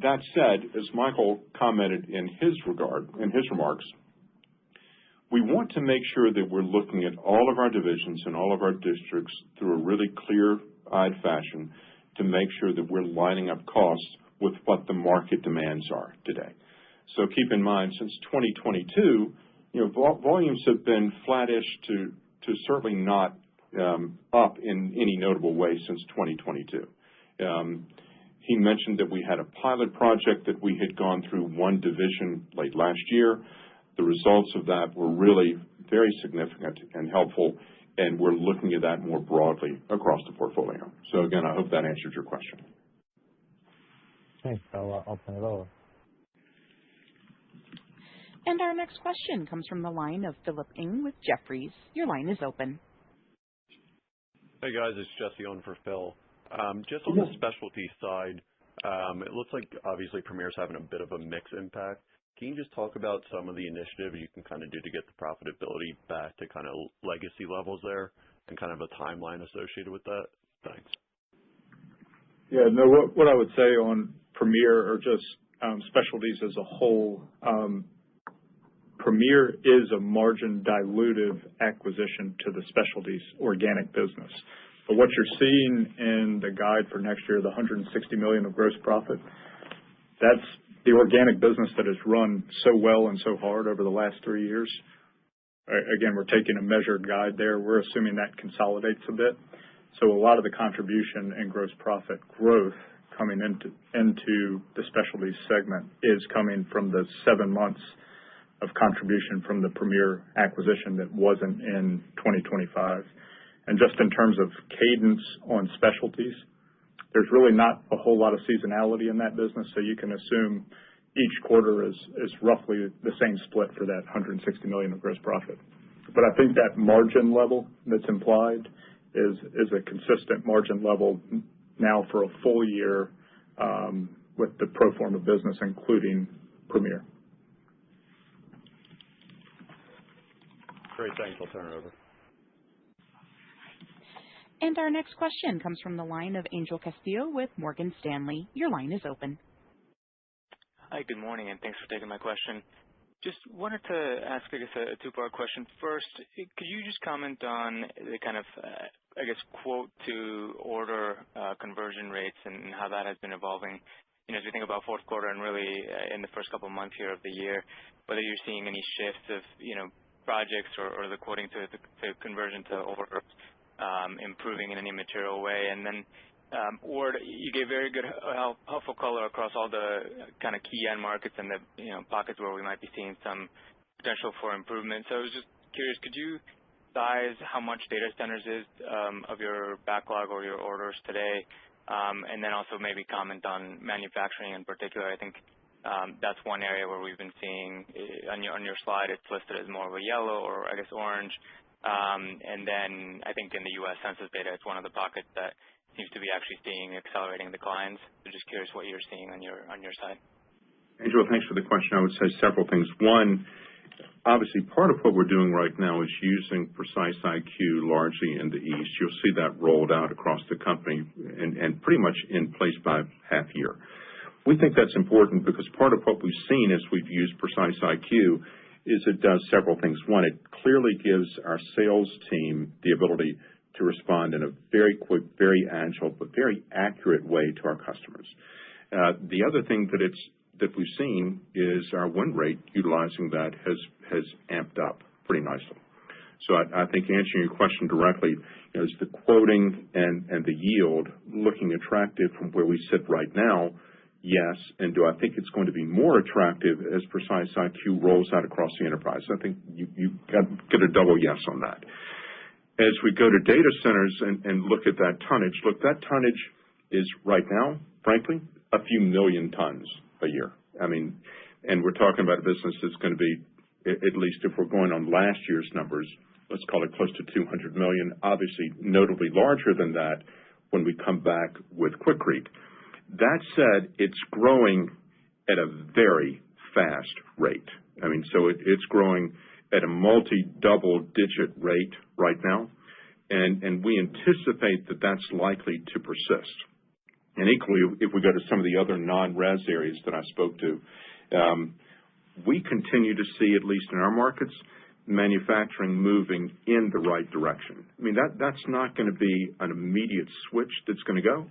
That said, as Michael commented in his remarks, we want to make sure that we're looking at all of our divisions and all of our districts through a really clear-eyed fashion to make sure that we're lining up costs with what the market demands are today. So keep in mind, since 2022, volumes have been flattish to certainly not up in any notable way since 2022. He mentioned that we had a pilot project that we had gone through one division late last year. The results of that were really very significant and helpful, and we're looking at that more broadly across the portfolio. So again, I hope that answered your question. Thanks. I'll turn it over. And our next question comes from the line of Philip Ng with Jefferies. Your line is open. Hey guys, it's Jesse on for Phil. Just on the specialty side, it looks like obviously Premier's having a bit of a mixed impact. Can you just talk about some of the initiatives you can kind of do to get the profitability back to kind of legacy levels there and kind of a timeline associated with that? Thanks. Yeah, no, what I would say on Premier or just specialties as a whole, Premier is a margin dilutive acquisition to the specialties organic business. But what you're seeing in the guide for next year, the $160 million of gross profit, that's the organic business that has run so well and so hard over the last 3 years. Again, we're taking a measured guide there. We're assuming that consolidates a bit. So a lot of the contribution and gross profit growth coming into the specialties segment is coming from the 7 months of contribution from the Premier acquisition that wasn't in 2025. And just in terms of cadence on specialties, there's really not a whole lot of seasonality in that business, so you can assume each quarter is roughly the same split for that $160 million of gross profit. But I think that margin level that's implied is a consistent margin level now for a full year with the pro forma business, including Premier. Great, thanks. I'll turn it over. And our next question comes from the line of Angel Castillo with Morgan Stanley. Your line is open. Hi, good morning, and thanks for taking my question. Just wanted to ask, I guess, a two-part question. First, could you just comment on the kind of, quote to order conversion rates and how that has been evolving? As we think about fourth quarter and really in the first couple of months here of the year, whether you're seeing any shifts of, projects or the quoting to conversion to order improving in any material way. And then, Ward, you gave very good, helpful color across all the kind of key end markets and the pockets where we might be seeing some potential for improvement. So I was just curious, could you size how much data centers is of your backlog or your orders today? And then also maybe comment on manufacturing in particular. I think that's one area where we've been seeing on your slide, it's listed as more of a yellow or I guess orange. And then I think in the U.S. Census data, it's one of the pockets that seems to be actually seeing accelerating declines. So just curious what you're seeing on your side. Angela, thanks for the question. I would say several things. One, obviously part of what we're doing right now is using Precise IQ largely in the East. You'll see that rolled out across the company and pretty much in place by half year. We think that's important because part of what we've seen as we've used Precise IQ is it does several things. One, it clearly gives our sales team the ability to respond in a very quick, very agile, but very accurate way to our customers. The other thing that we've seen is our win rate utilizing that has amped up pretty nicely. So I think answering your question directly, is the quoting and the yield looking attractive from where we sit right now? Yes. And do I think it's going to be more attractive as Precise IQ rolls out across the enterprise? I think you get a double yes on that. as we go to data centers and look at that tonnage, that tonnage is right now, frankly, a few million tons a year. And we're talking about a business that's going to be, at least if we're going on last year's numbers, let's call it close to 200 million, obviously notably larger than that when we come back with Quick Creek. That said, it's growing at a very fast rate. So it's growing at a multi-double-digit rate right now, and we anticipate that that's likely to persist. And equally, if we go to some of the other non-res areas that I spoke to, we continue to see, at least in our markets, manufacturing moving in the right direction. That's not going to be an immediate switch that's going to go,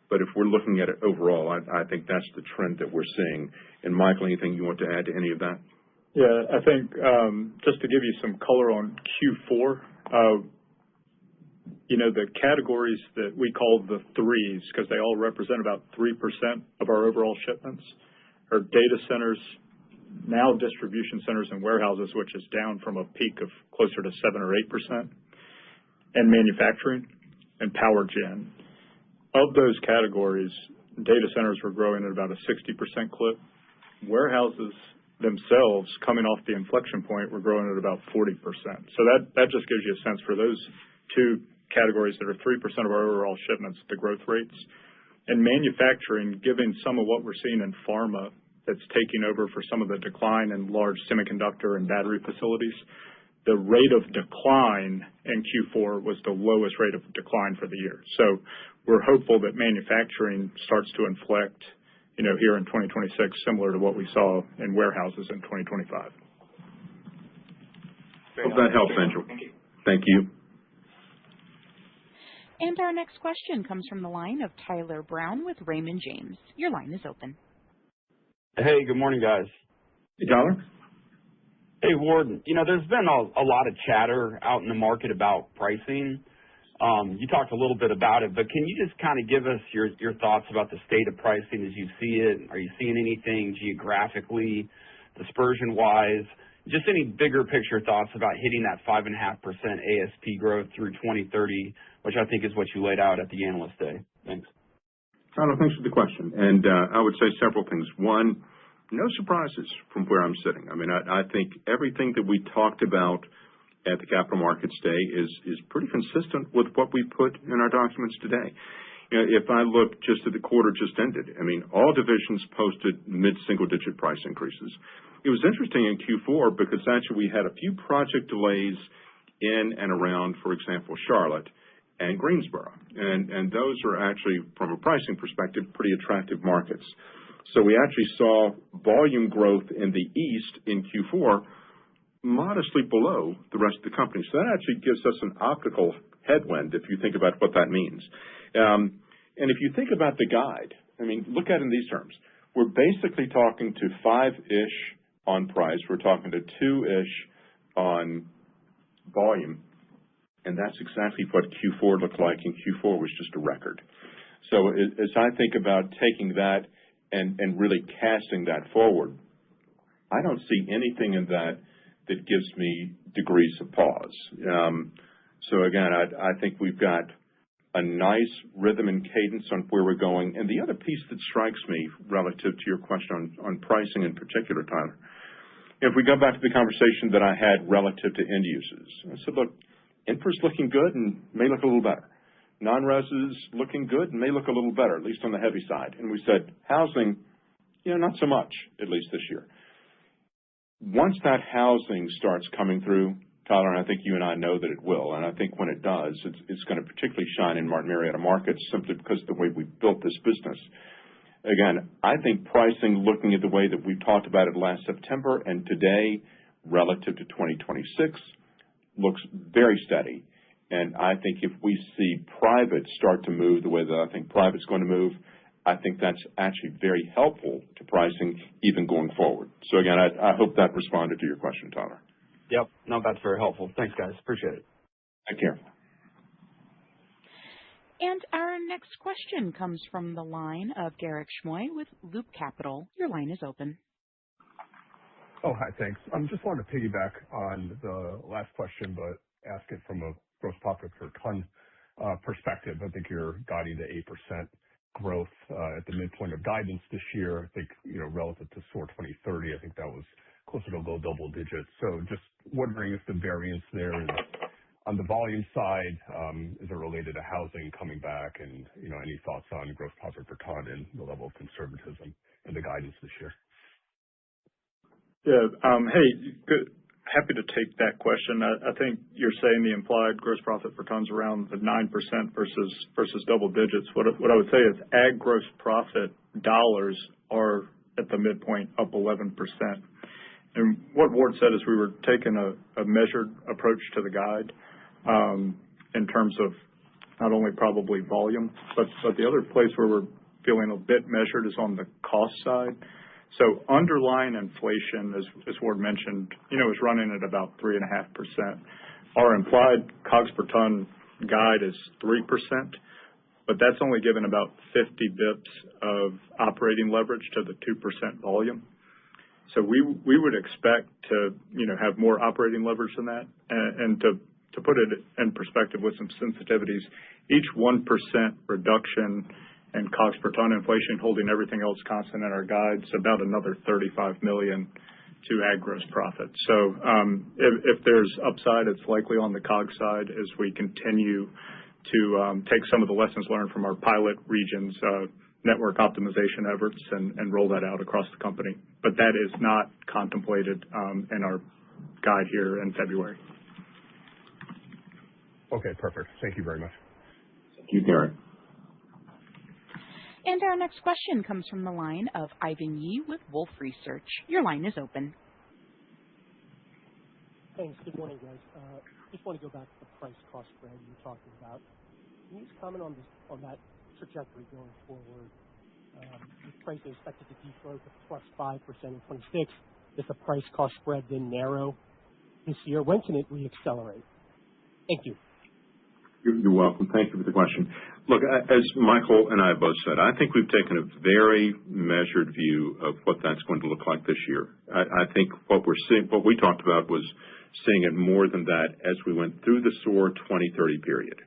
but if we're looking at it overall, I think that's the trend that we're seeing. And Michael, anything you want to add to any of that? Yeah, I think just to give you some color on Q4, the categories that we call the threes, because they all represent about 3% of our overall shipments, are data centers, now distribution centers and warehouses, which is down from a peak of closer to 7 or 8%, and manufacturing and power gen. Of those categories, data centers were growing at about a 60% clip. Warehouses themselves, coming off the inflection point, were growing at about 40%. So that just gives you a sense for those two categories that are 3% of our overall shipments, the growth rates. And manufacturing, given some of what we're seeing in pharma that's taking over for some of the decline in large semiconductor and battery facilities, the rate of decline in Q4 was the lowest rate of decline for the year. So we're hopeful that manufacturing starts to inflect, here in 2026, similar to what we saw in warehouses in 2025. Hope that helps, Angel. Thank you. Thank you. And our next question comes from the line of Tyler Brown with Raymond James. Your line is open. Hey, good morning, guys. Hey, Tyler. Hey, Ward. There's been a lot of chatter out in the market about pricing. You talked a little bit about it, but can you just kind of give us your thoughts about the state of pricing as you see it? Are you seeing anything geographically, dispersion-wise? Just any bigger picture thoughts about hitting that 5.5% ASP growth through 2030, which I think is what you laid out at the Analyst Day. Thanks. Tyler, thanks for the question. And I would say several things. One, no surprises from where I'm sitting. I think everything that we talked about at the Capital Markets Day is pretty consistent with what we put in our documents today. If I look just at the quarter just ended, all divisions posted mid-single-digit price increases. It was interesting in Q4 because actually we had a few project delays in and around, for example, Charlotte and Greensboro. And those are actually, from a pricing perspective, pretty attractive markets. So we actually saw volume growth in the East in Q4 modestly below the rest of the company. So that actually gives us an optical headwind if you think about what that means. And if you think about the guide, look at it in these terms. We're basically talking to 5-ish on price. We're talking to 2-ish on volume. And that's exactly what Q4 looked like, and Q4 was just a record. So as I think about taking that and really casting that forward, I don't see anything in that gives me degrees of pause. So again, I think we've got a nice rhythm and cadence on where we're going. And the other piece that strikes me relative to your question on pricing in particular, Tyler, if we go back to the conversation that I had relative to end uses, I said, look, infra's looking good and may look a little better. Non-res is looking good and may look a little better, at least on the heavy side. And we said housing, not so much, at least this year. Once that housing starts coming through, Tyler, and I think you and I know that it will, and I think when it does, it's going to particularly shine in Martin Marietta markets simply because of the way we built this business. Again, I think pricing, looking at the way that we talked about it last September and today relative to 2026, looks very steady. And I think if we see private start to move the way that I think private's going to move, I think that's actually very helpful to pricing even going forward. So again, I hope that responded to your question, Tyler. Yep. No, that's very helpful. Thanks, guys. Appreciate it. Take care. And our next question comes from the line of Garik Shmoy with Loop Capital. Your line is open. Oh, hi, thanks. Just wanted to piggyback on the last question, but ask it from a gross profit per ton perspective. I think you're guiding to 8% growth at the midpoint of guidance this year. I think, relative to SOAR 2030, I think that was closer to low double digits. So just wondering if the variance there is on the volume side, is it related to housing coming back? And, any thoughts on gross profit per ton and the level of conservatism in the guidance this year? Yeah. Hey, good. Happy to take that question. I think you're saying the implied gross profit per ton is around the 9% versus double digits. What I would say is ag gross profit dollars are at the midpoint up 11%. And what Ward said is we were taking a measured approach to the guide in terms of not only probably volume, but the other place where we're feeling a bit measured is on the cost side. So underlying inflation, as Ward mentioned, is running at about 3.5%. Our implied COGS per ton guide is 3%, but that's only given about 50 bips of operating leverage to the 2% volume. So we would expect to have more operating leverage than that, and to put it in perspective with some sensitivities, each 1% reduction and COGS per ton inflation, holding everything else constant in our guides, about another $35 million to ag gross profit. So if there's upside, it's likely on the COGS side as we continue to take some of the lessons learned from our pilot regions, network optimization efforts, and roll that out across the company. But that is not contemplated in our guide here in February. Okay, perfect. Thank you very much. Thank you, Garrett. And our next question comes from the line of Ivan Yi with Wolfe Research. Your line is open. Thanks. Good morning, guys. Just want to go back to the price-cost spread you were talking about. Can you just comment on that trajectory going forward? With pricing expected to deflate to plus 5% in 26, does the price-cost spread then narrow this year? When can it reaccelerate? Thank you. You're welcome. Thank you for the question. Look, as Michael and I both said, I think we've taken a very measured view of what that's going to look like this year. I think what we talked about was seeing it more than that as we went through the SOAR 2030 period.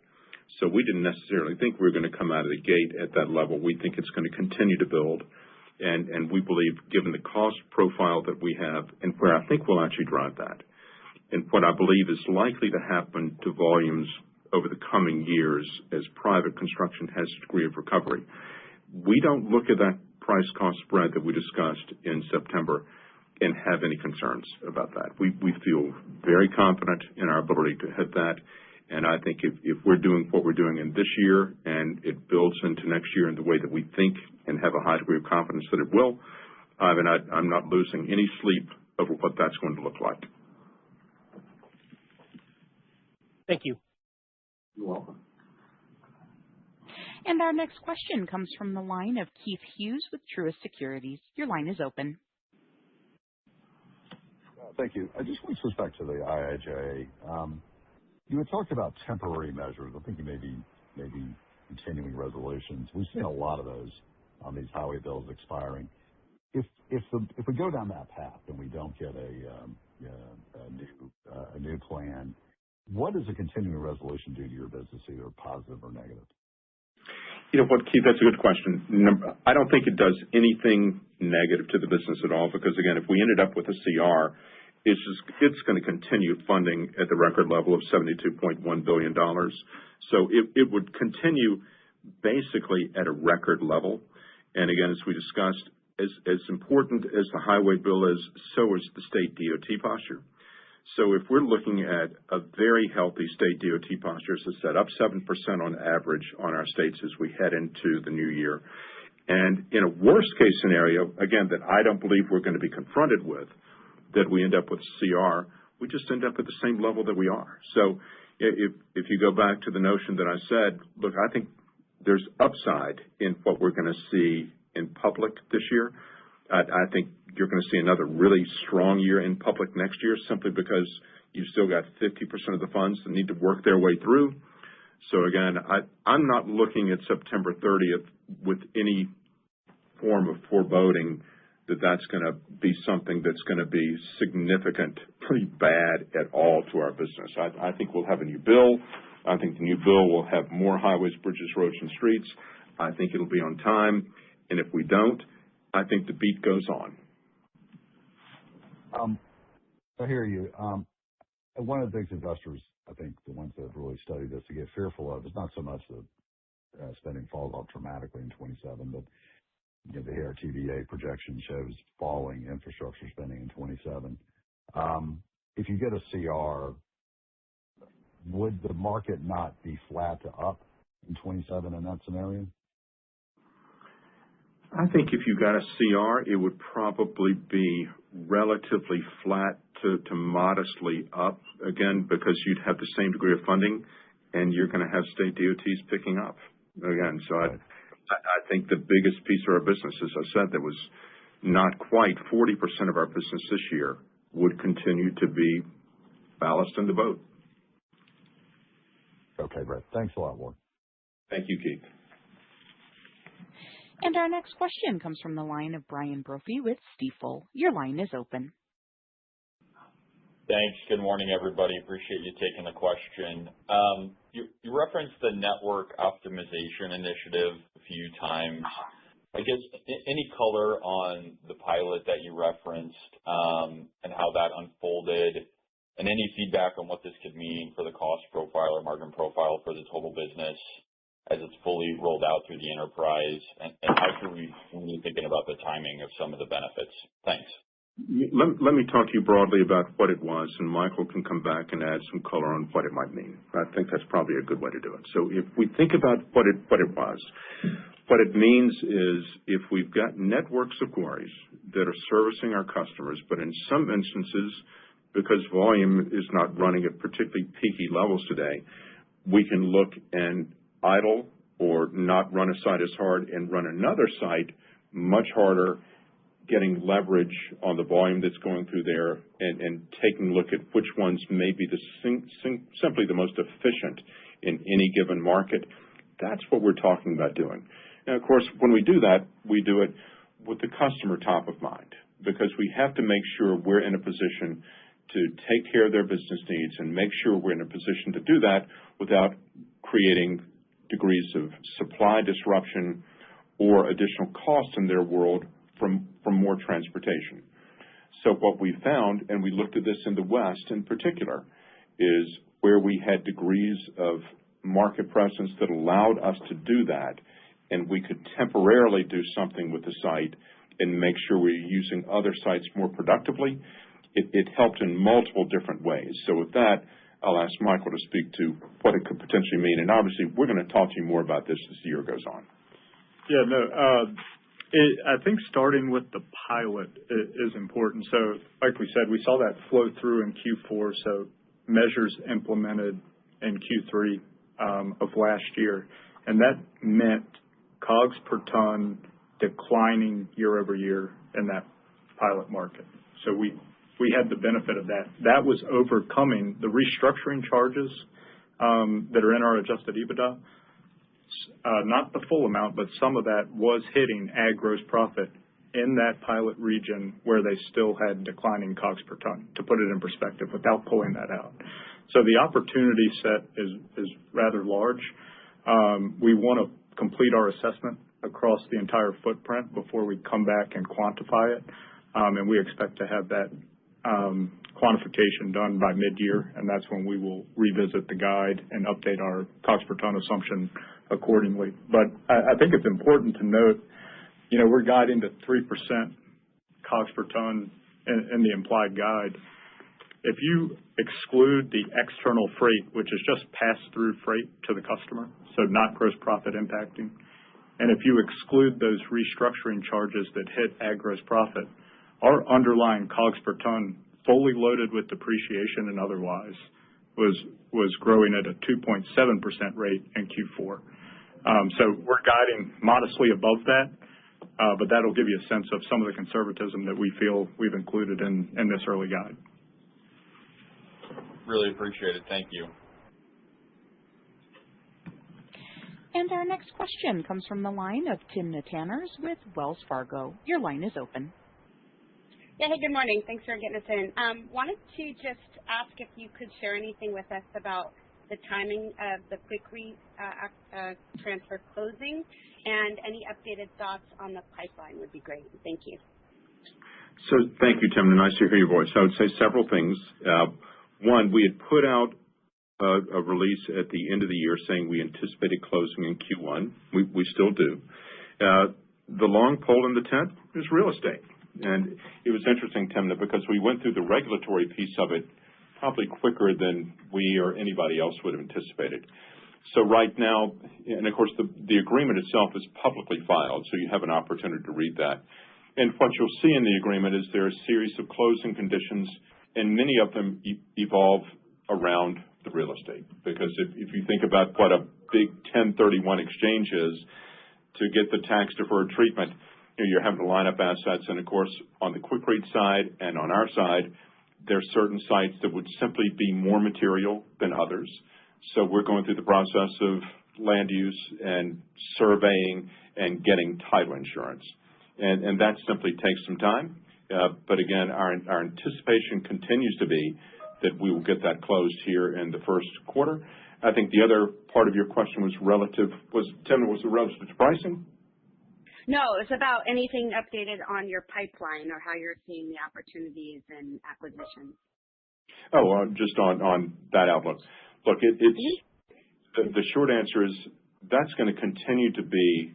So we didn't necessarily think we were going to come out of the gate at that level. We think it's going to continue to build. And we believe, given the cost profile that we have and where I think we'll actually drive that, and what I believe is likely to happen to volumes over the coming years as private construction has a degree of recovery. We don't look at that price-cost spread that we discussed in September and have any concerns about that. We feel very confident in our ability to hit that. And I think if we're doing what we're doing in this year and it builds into next year in the way that we think and have a high degree of confidence that it will, I'm not losing any sleep over what that's going to look like. Thank you. You're welcome. And our next question comes from the line of Keith Hughes with Truist Securities. Your line is open. Thank you. I just want to switch back to the IIJA. You had talked about temporary measures. I think maybe continuing resolutions. We've seen a lot of those on these highway bills expiring. If we go down that path and we don't get a new plan, what does a continuing resolution do to your business, either positive or negative? You know what, Keith, that's a good question. I don't think it does anything negative to the business at all because, again, if we ended up with a CR, it's going to continue funding at the record level of $72.1 billion. So it would continue basically at a record level. And again, as we discussed, as important as the highway bill is, so is the state DOT posture. So if we're looking at a very healthy state DOT posture, as I said, up 7% on average on our states as we head into the new year. And in a worst case scenario, again, that I don't believe we're going to be confronted with, that we end up with CR, we just end up at the same level that we are. So if you go back to the notion that I said, look, I think there's upside in what we're going to see in public this year. I think you're going to see another really strong year in public next year simply because you've still got 50% of the funds that need to work their way through. So again, I'm not looking at September 30th with any form of foreboding that's going to be something that's going to be significantly bad at all to our business. I think we'll have a new bill. I think the new bill will have more highways, bridges, roads, and streets. I think it'll be on time. And if we don't, I think the beat goes on. I hear you. One of the things investors, I think the ones that have really studied this to get fearful of, is not so much that spending falls off dramatically in 27, but the ARTBA projection shows falling infrastructure spending in 27. If you get a CR, would the market not be flat to up in 27 in that scenario? I think if you got a CR, it would probably be relatively flat to modestly up, again, because you'd have the same degree of funding, and you're going to have state DOTs picking up, again. So I think the biggest piece of our business, as I said, that was not quite 40% of our business this year, would continue to be ballast in the boat. Okay, Brett. Thanks a lot, Ward. Thank you, Keith. And our next question comes from the line of Brian Brophy with Stifel. Your line is open. Thanks. Good morning, everybody. Appreciate you taking the question. You referenced the network optimization initiative a few times. I guess any color on the pilot that you referenced and how that unfolded, and any feedback on what this could mean for the cost profile or margin profile for the total business as it's fully rolled out through the enterprise, and how should we be thinking about the timing of some of the benefits? Thanks. Let me talk to you broadly about what it was, and Michael can come back and add some color on what it might mean. I think that's probably a good way to do it. So if we think about what it was, what it means is if we've got networks of quarries that are servicing our customers, but in some instances, because volume is not running at particularly peaky levels today, we can look and idle or not run a site as hard and run another site much harder, getting leverage on the volume that's going through there and taking a look at which ones may be simply the most efficient in any given market. That's what we're talking about doing. Now, of course, when we do that, we do it with the customer top of mind, because we have to make sure we're in a position to take care of their business needs and make sure we're in a position to do that without creating degrees of supply disruption or additional cost in their world from more transportation. So what we found, and we looked at this in the West in particular, is where we had degrees of market presence that allowed us to do that, and we could temporarily do something with the site and make sure we're using other sites more productively. It helped in multiple different ways. So with that, I'll ask Michael to speak to what it could potentially mean. And obviously, we're going to talk to you more about this as the year goes on. Yeah, no, I think starting with the pilot is important. So like we said, we saw that flow through in Q4, so measures implemented in Q3 of last year. And that meant COGS per ton declining year over year in that pilot market. So we had the benefit of that. That was overcoming the restructuring charges that are in our adjusted EBITDA. Not the full amount, but some of that was hitting ag gross profit in that pilot region where they still had declining COGS per ton, to put it in perspective, without pulling that out. So the opportunity set is rather large. We want to complete our assessment across the entire footprint before we come back and quantify it. And we expect to have that quantification done by mid-year, and that's when we will revisit the guide and update our COGS per ton assumption accordingly. But I think it's important to note, we're guiding to 3% COGS per ton in the implied guide. If you exclude the external freight, which is just pass-through freight to the customer, so not gross profit impacting, and if you exclude those restructuring charges that hit ag gross profit, our underlying COGS per ton, fully loaded with depreciation and otherwise, was growing at a 2.7% rate in Q4. So we're guiding modestly above that, but that'll give you a sense of some of the conservatism that we feel we've included in this early guide. Really appreciate it. Thank you. And our next question comes from the line of Timna Tanners with Wells Fargo. Your line is open. Yeah, hey, good morning. Thanks for getting us in. Wanted to just ask if you could share anything with us about the timing of the Quick transfer closing, and any updated thoughts on the pipeline would be great. Thank you. So thank you, Tim. Nice to hear your voice. I would say several things. One, we had put out a release at the end of the year saying we anticipated closing in Q1. We still do. The long pole in the tent is real estate. And it was interesting, Timna, because we went through the regulatory piece of it probably quicker than we or anybody else would have anticipated. So right now, and of course the agreement itself is publicly filed, so you have an opportunity to read that. And what you'll see in the agreement is there are a series of closing conditions, and many of them evolve around the real estate. Because if you think about what a big 1031 exchange is, to get the tax-deferred treatment, you're having to line up assets. And, of course, on the Quick Read side and on our side, there are certain sites that would simply be more material than others. So we're going through the process of land use and surveying and getting title insurance. And that simply takes some time. But, again, our anticipation continues to be that we will get that closed here in the first quarter. I think the other part of your question was relative to pricing? No, it's about anything updated on your pipeline or how you're seeing the opportunities and acquisitions. Oh, just on that outlook. Look, the short answer is that's going to continue to be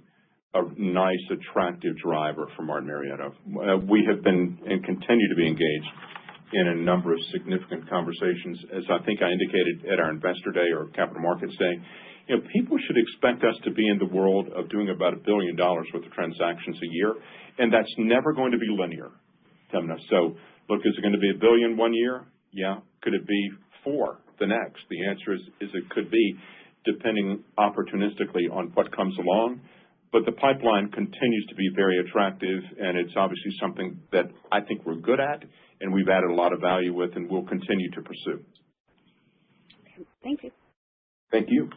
a nice, attractive driver for Martin Marietta. We have been and continue to be engaged in a number of significant conversations, as I think I indicated at our Investor Day or Capital Markets Day. People should expect us to be in the world of doing about $1 billion worth of transactions a year, and that's never going to be linear, Timna. So, look, is it going to be $1 billion one year? Yeah. Could it be $4 billion the next? The answer is it could be, depending opportunistically on what comes along. But the pipeline continues to be very attractive, and it's obviously something that I think we're good at, and we've added a lot of value with, and we'll continue to pursue. Thank you. Thank you.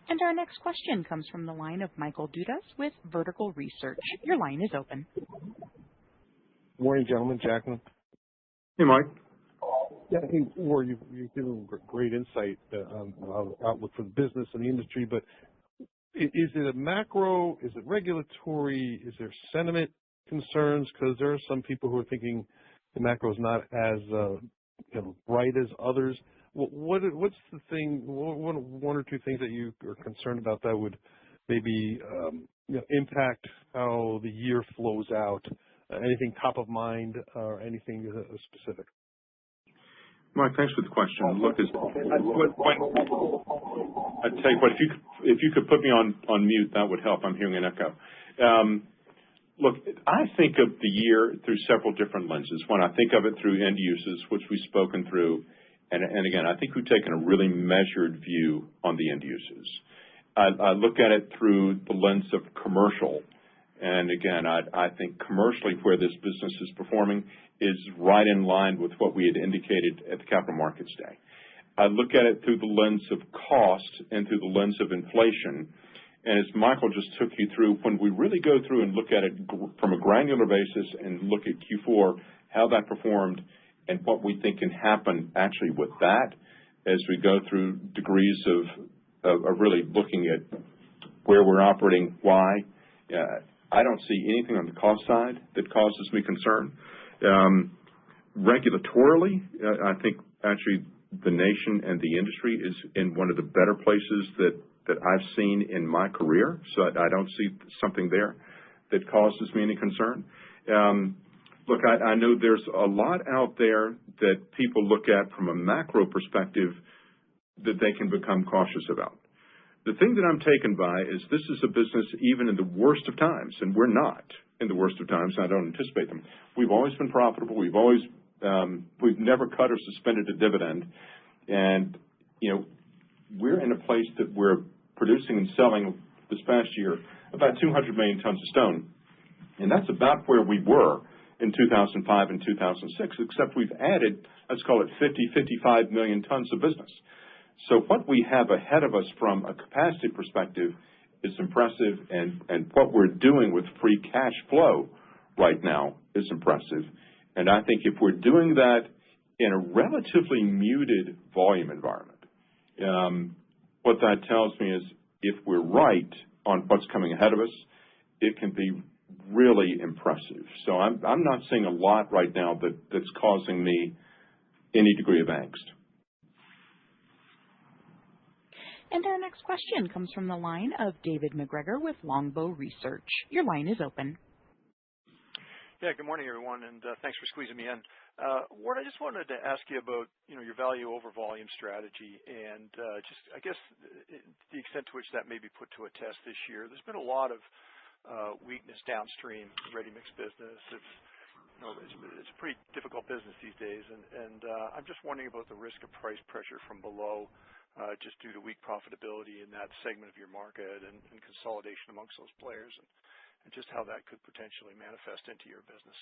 And our next question comes from the line of Michael Dudas with Vertical Research. Your line is open. Good morning, gentlemen. Jacqueline. Hey, Mike. Yeah, hey, Ward, you've given great insight on the outlook for the business and the industry, but is it a macro? Is it regulatory? Is there sentiment concerns? Because there are some people who are thinking the macro is not as bright as others. What's the thing? One or two things that you are concerned about that would maybe impact how the year flows out? Anything top of mind or anything specific? Mike, thanks for the question. Look, I tell you what, if you could put me on mute, that would help. I'm hearing an echo. Look, I think of the year through several different lenses. One, I think of it through end uses, which we've spoken through. And again, I think we've taken a really measured view on the end uses. I look at it through the lens of commercial. And again, I think commercially where this business is performing is right in line with what we had indicated at the Capital Markets Day. I look at it through the lens of cost and through the lens of inflation. And as Michael just took you through, when we really go through and look at it from a granular basis and look at Q4, how that performed, and what we think can happen actually with that as we go through degrees of really looking at where we're operating, why. I don't see anything on the cost side that causes me concern. Regulatorily, I think actually the nation and the industry is in one of the better places that I've seen in my career, so I don't see something there that causes me any concern. Look, I know there's a lot out there that people look at from a macro perspective that they can become cautious about. The thing that I'm taken by is this is a business even in the worst of times, and we're not in the worst of times. I don't anticipate them. We've always been profitable. We've never cut or suspended a dividend, and we're in a place that we're producing and selling this past year about 200 million tons of stone, and that's about where we were in 2005 and 2006, except we've added, let's call it 55 million tons of business. So what we have ahead of us from a capacity perspective is impressive, and what we're doing with free cash flow right now is impressive. And I think if we're doing that in a relatively muted volume environment, what that tells me is if we're right on what's coming ahead of us, it can be really impressive. So I'm not seeing a lot right now that's causing me any degree of angst. And our next question comes from the line of David MacGregor with Longbow Research. Your line is open. Yeah, good morning, everyone, and thanks for squeezing me in. Ward, I just wanted to ask you about your value over volume strategy, and just I guess the extent to which that may be put to a test this year. There's been a lot of weakness downstream ready-mix business. It's a pretty difficult business these days, and I'm just wondering about the risk of price pressure from below, just due to weak profitability in that segment of your market and consolidation amongst those players, and just how that could potentially manifest into your business.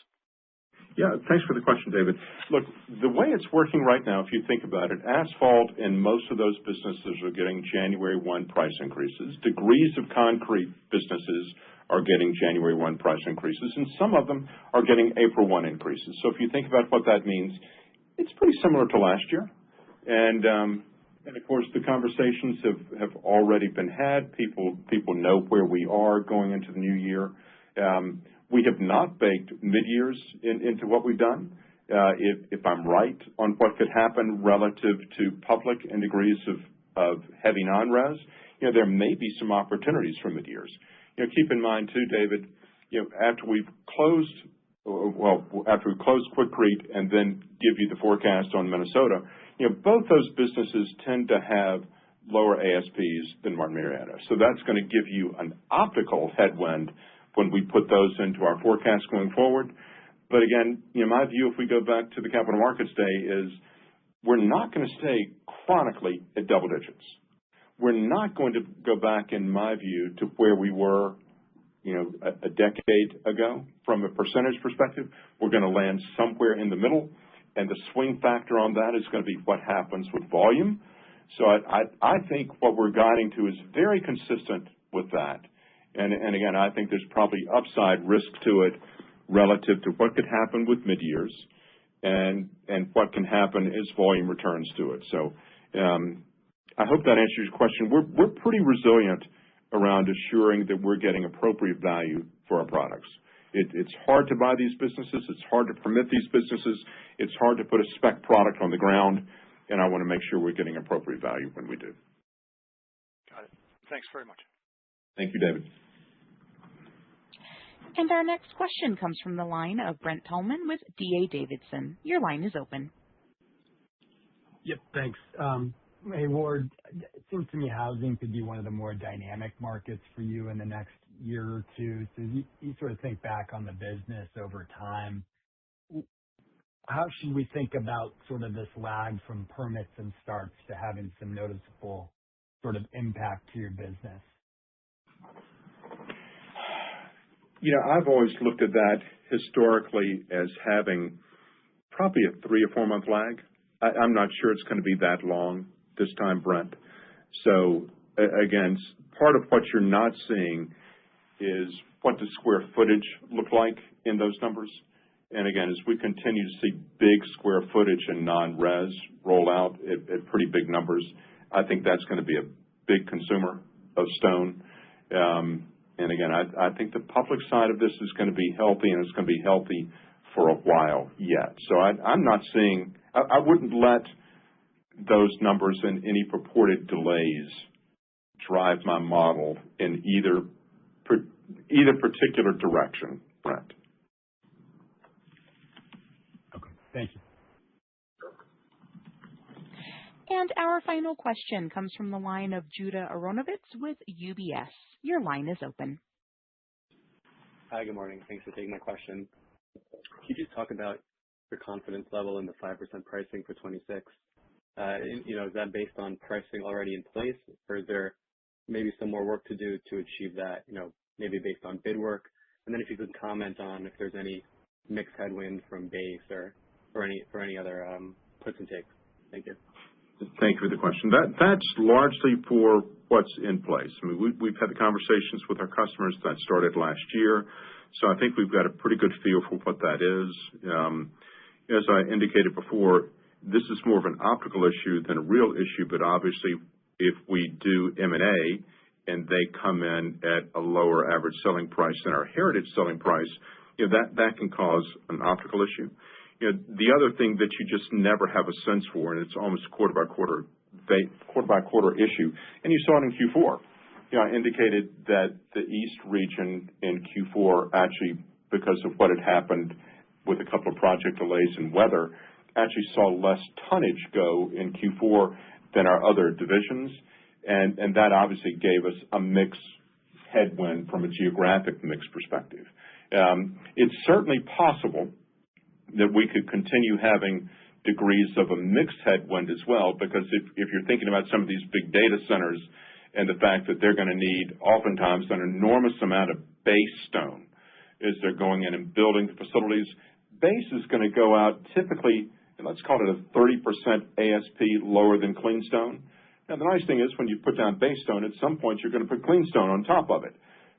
Yeah, thanks for the question, David. Look, the way it's working right now, if you think about it, asphalt and most of those businesses are getting January 1 price increases. Degrees of concrete businesses are getting January 1 price increases, and some of them are getting April 1 increases. So if you think about what that means, it's pretty similar to last year. And of course, the conversations have already been had. People know where we are going into the new year. We have not baked mid-years into what we've done. If I'm right on what could happen relative to public and degrees of heavy non-res, there may be some opportunities for mid-years. Keep in mind too, David, after we've closed Quikrete and then give you the forecast on Minnesota, both those businesses tend to have lower ASPs than Martin Marietta. So that's going to give you an optical headwind when we put those into our forecast going forward. But again, my view, if we go back to the Capital Markets Day, is we're not going to stay chronically at double digits. We're not going to go back, in my view, to where we were, a decade ago from a percentage perspective. We're going to land somewhere in the middle, and the swing factor on that is going to be what happens with volume. So I think what we're guiding to is very consistent with that. And again, I think there's probably upside risk to it relative to what could happen with mid-years and what can happen as volume returns to it. So I hope that answers your question. We're pretty resilient around assuring that we're getting appropriate value for our products. It's hard to buy these businesses. It's hard to permit these businesses. It's hard to put a spec product on the ground, and I want to make sure we're getting appropriate value when we do. Got it. Thanks very much. Thank you, David. And our next question comes from the line of Brent Tolman with D.A. Davidson. Your line is open. Yep, thanks. Hey, Ward, it seems to me housing could be one of the more dynamic markets for you in the next year or two. So you sort of think back on the business over time. How should we think about sort of this lag from permits and starts to having some noticeable sort of impact to your business? I've always looked at that historically as having probably a 3 or 4 month lag. I'm not sure it's going to be that long this time, Brent. So again, part of what you're not seeing is what does square footage look like in those numbers. And again, as we continue to see big square footage and non-res roll out at pretty big numbers, I think that's going to be a big consumer of stone. And again, I think the public side of this is going to be healthy, and it's going to be healthy for a while yet. So I'm not seeing, I wouldn't let those numbers and any purported delays drive my model in either particular direction, Brent. Okay, thank you. And our final question comes from the line of Judah Aronovitz with UBS. Your line is open. Hi, good morning. Thanks for taking my question. Can you just talk about your confidence level in the 5% pricing for 26? Is that based on pricing already in place, or is there maybe some more work to do to achieve that, maybe based on bid work? And then if you could comment on if there's any mixed headwind from base or any other puts and takes. Thank you. Thank you for the question. That's largely for what's in place. I mean, we've had the conversations with our customers that started last year. So I think we've got a pretty good feel for what that is. As I indicated before, this is more of an optical issue than a real issue, but obviously if we do M&A and they come in at a lower average selling price than our heritage selling price, that can cause an optical issue. The other thing that you just never have a sense for, and it's almost quarter by quarter issue, and you saw it in Q4. I indicated that the East region in Q4 actually, because of what had happened with a couple of project delays and weather, actually saw less tonnage go in Q4 than our other divisions, and that obviously gave us a mix headwind from a geographic mix perspective. It's certainly possible that we could continue having degrees of a mixed headwind as well, because if you're thinking about some of these big data centers and the fact that they're going to need oftentimes an enormous amount of base stone as they're going in and building facilities, base is going to go out typically, and let's call it a 30% ASP lower than clean stone. Now, the nice thing is when you put down base stone, at some point you're going to put clean stone on top of it.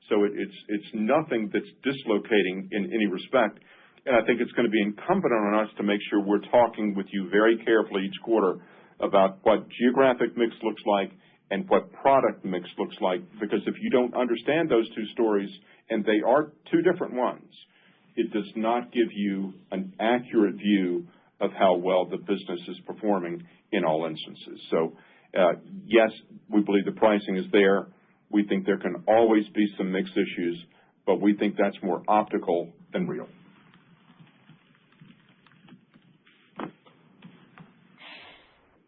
So it's nothing that's dislocating in any respect. And I think it's going to be incumbent on us to make sure we're talking with you very carefully each quarter about what geographic mix looks like and what product mix looks like, because if you don't understand those two stories, and they are two different ones, it does not give you an accurate view of how well the business is performing in all instances. So, yes, we believe the pricing is there. We think there can always be some mix issues, but we think that's more optical than real.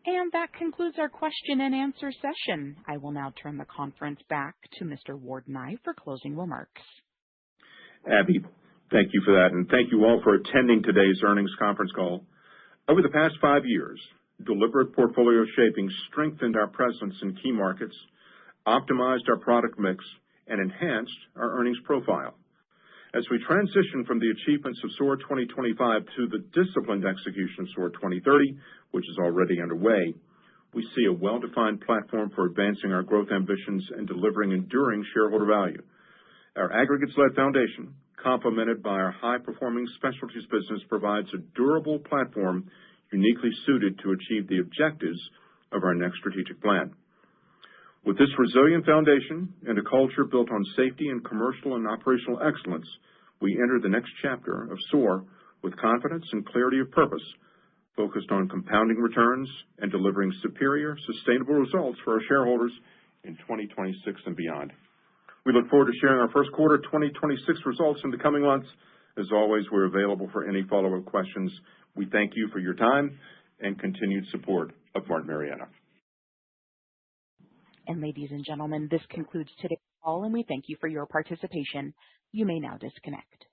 And that concludes our question and answer session. I will now turn the conference back to Mr. Ward Nye for closing remarks. Abby, thank you for that, and thank you all for attending today's earnings conference call. Over the past 5 years, deliberate portfolio shaping strengthened our presence in key markets, optimized our product mix, and enhanced our earnings profile. As we transition from the achievements of SOAR 2025 to the disciplined execution of SOAR 2030, which is already underway, we see a well-defined platform for advancing our growth ambitions and delivering enduring shareholder value. Our aggregates-led foundation, complemented by our high-performing specialties business, provides a durable platform uniquely suited to achieve the objectives of our next strategic plan. With this resilient foundation and a culture built on safety and commercial and operational excellence, we enter the next chapter of SOAR with confidence and clarity of purpose, focused on compounding returns and delivering superior, sustainable results for our shareholders in 2026 and beyond. We look forward to sharing our first quarter 2026 results in the coming months. As always, we're available for any follow-up questions. We thank you for your time and continued support of Martin Marietta. And ladies and gentlemen, this concludes today's call, and we thank you for your participation. You may now disconnect.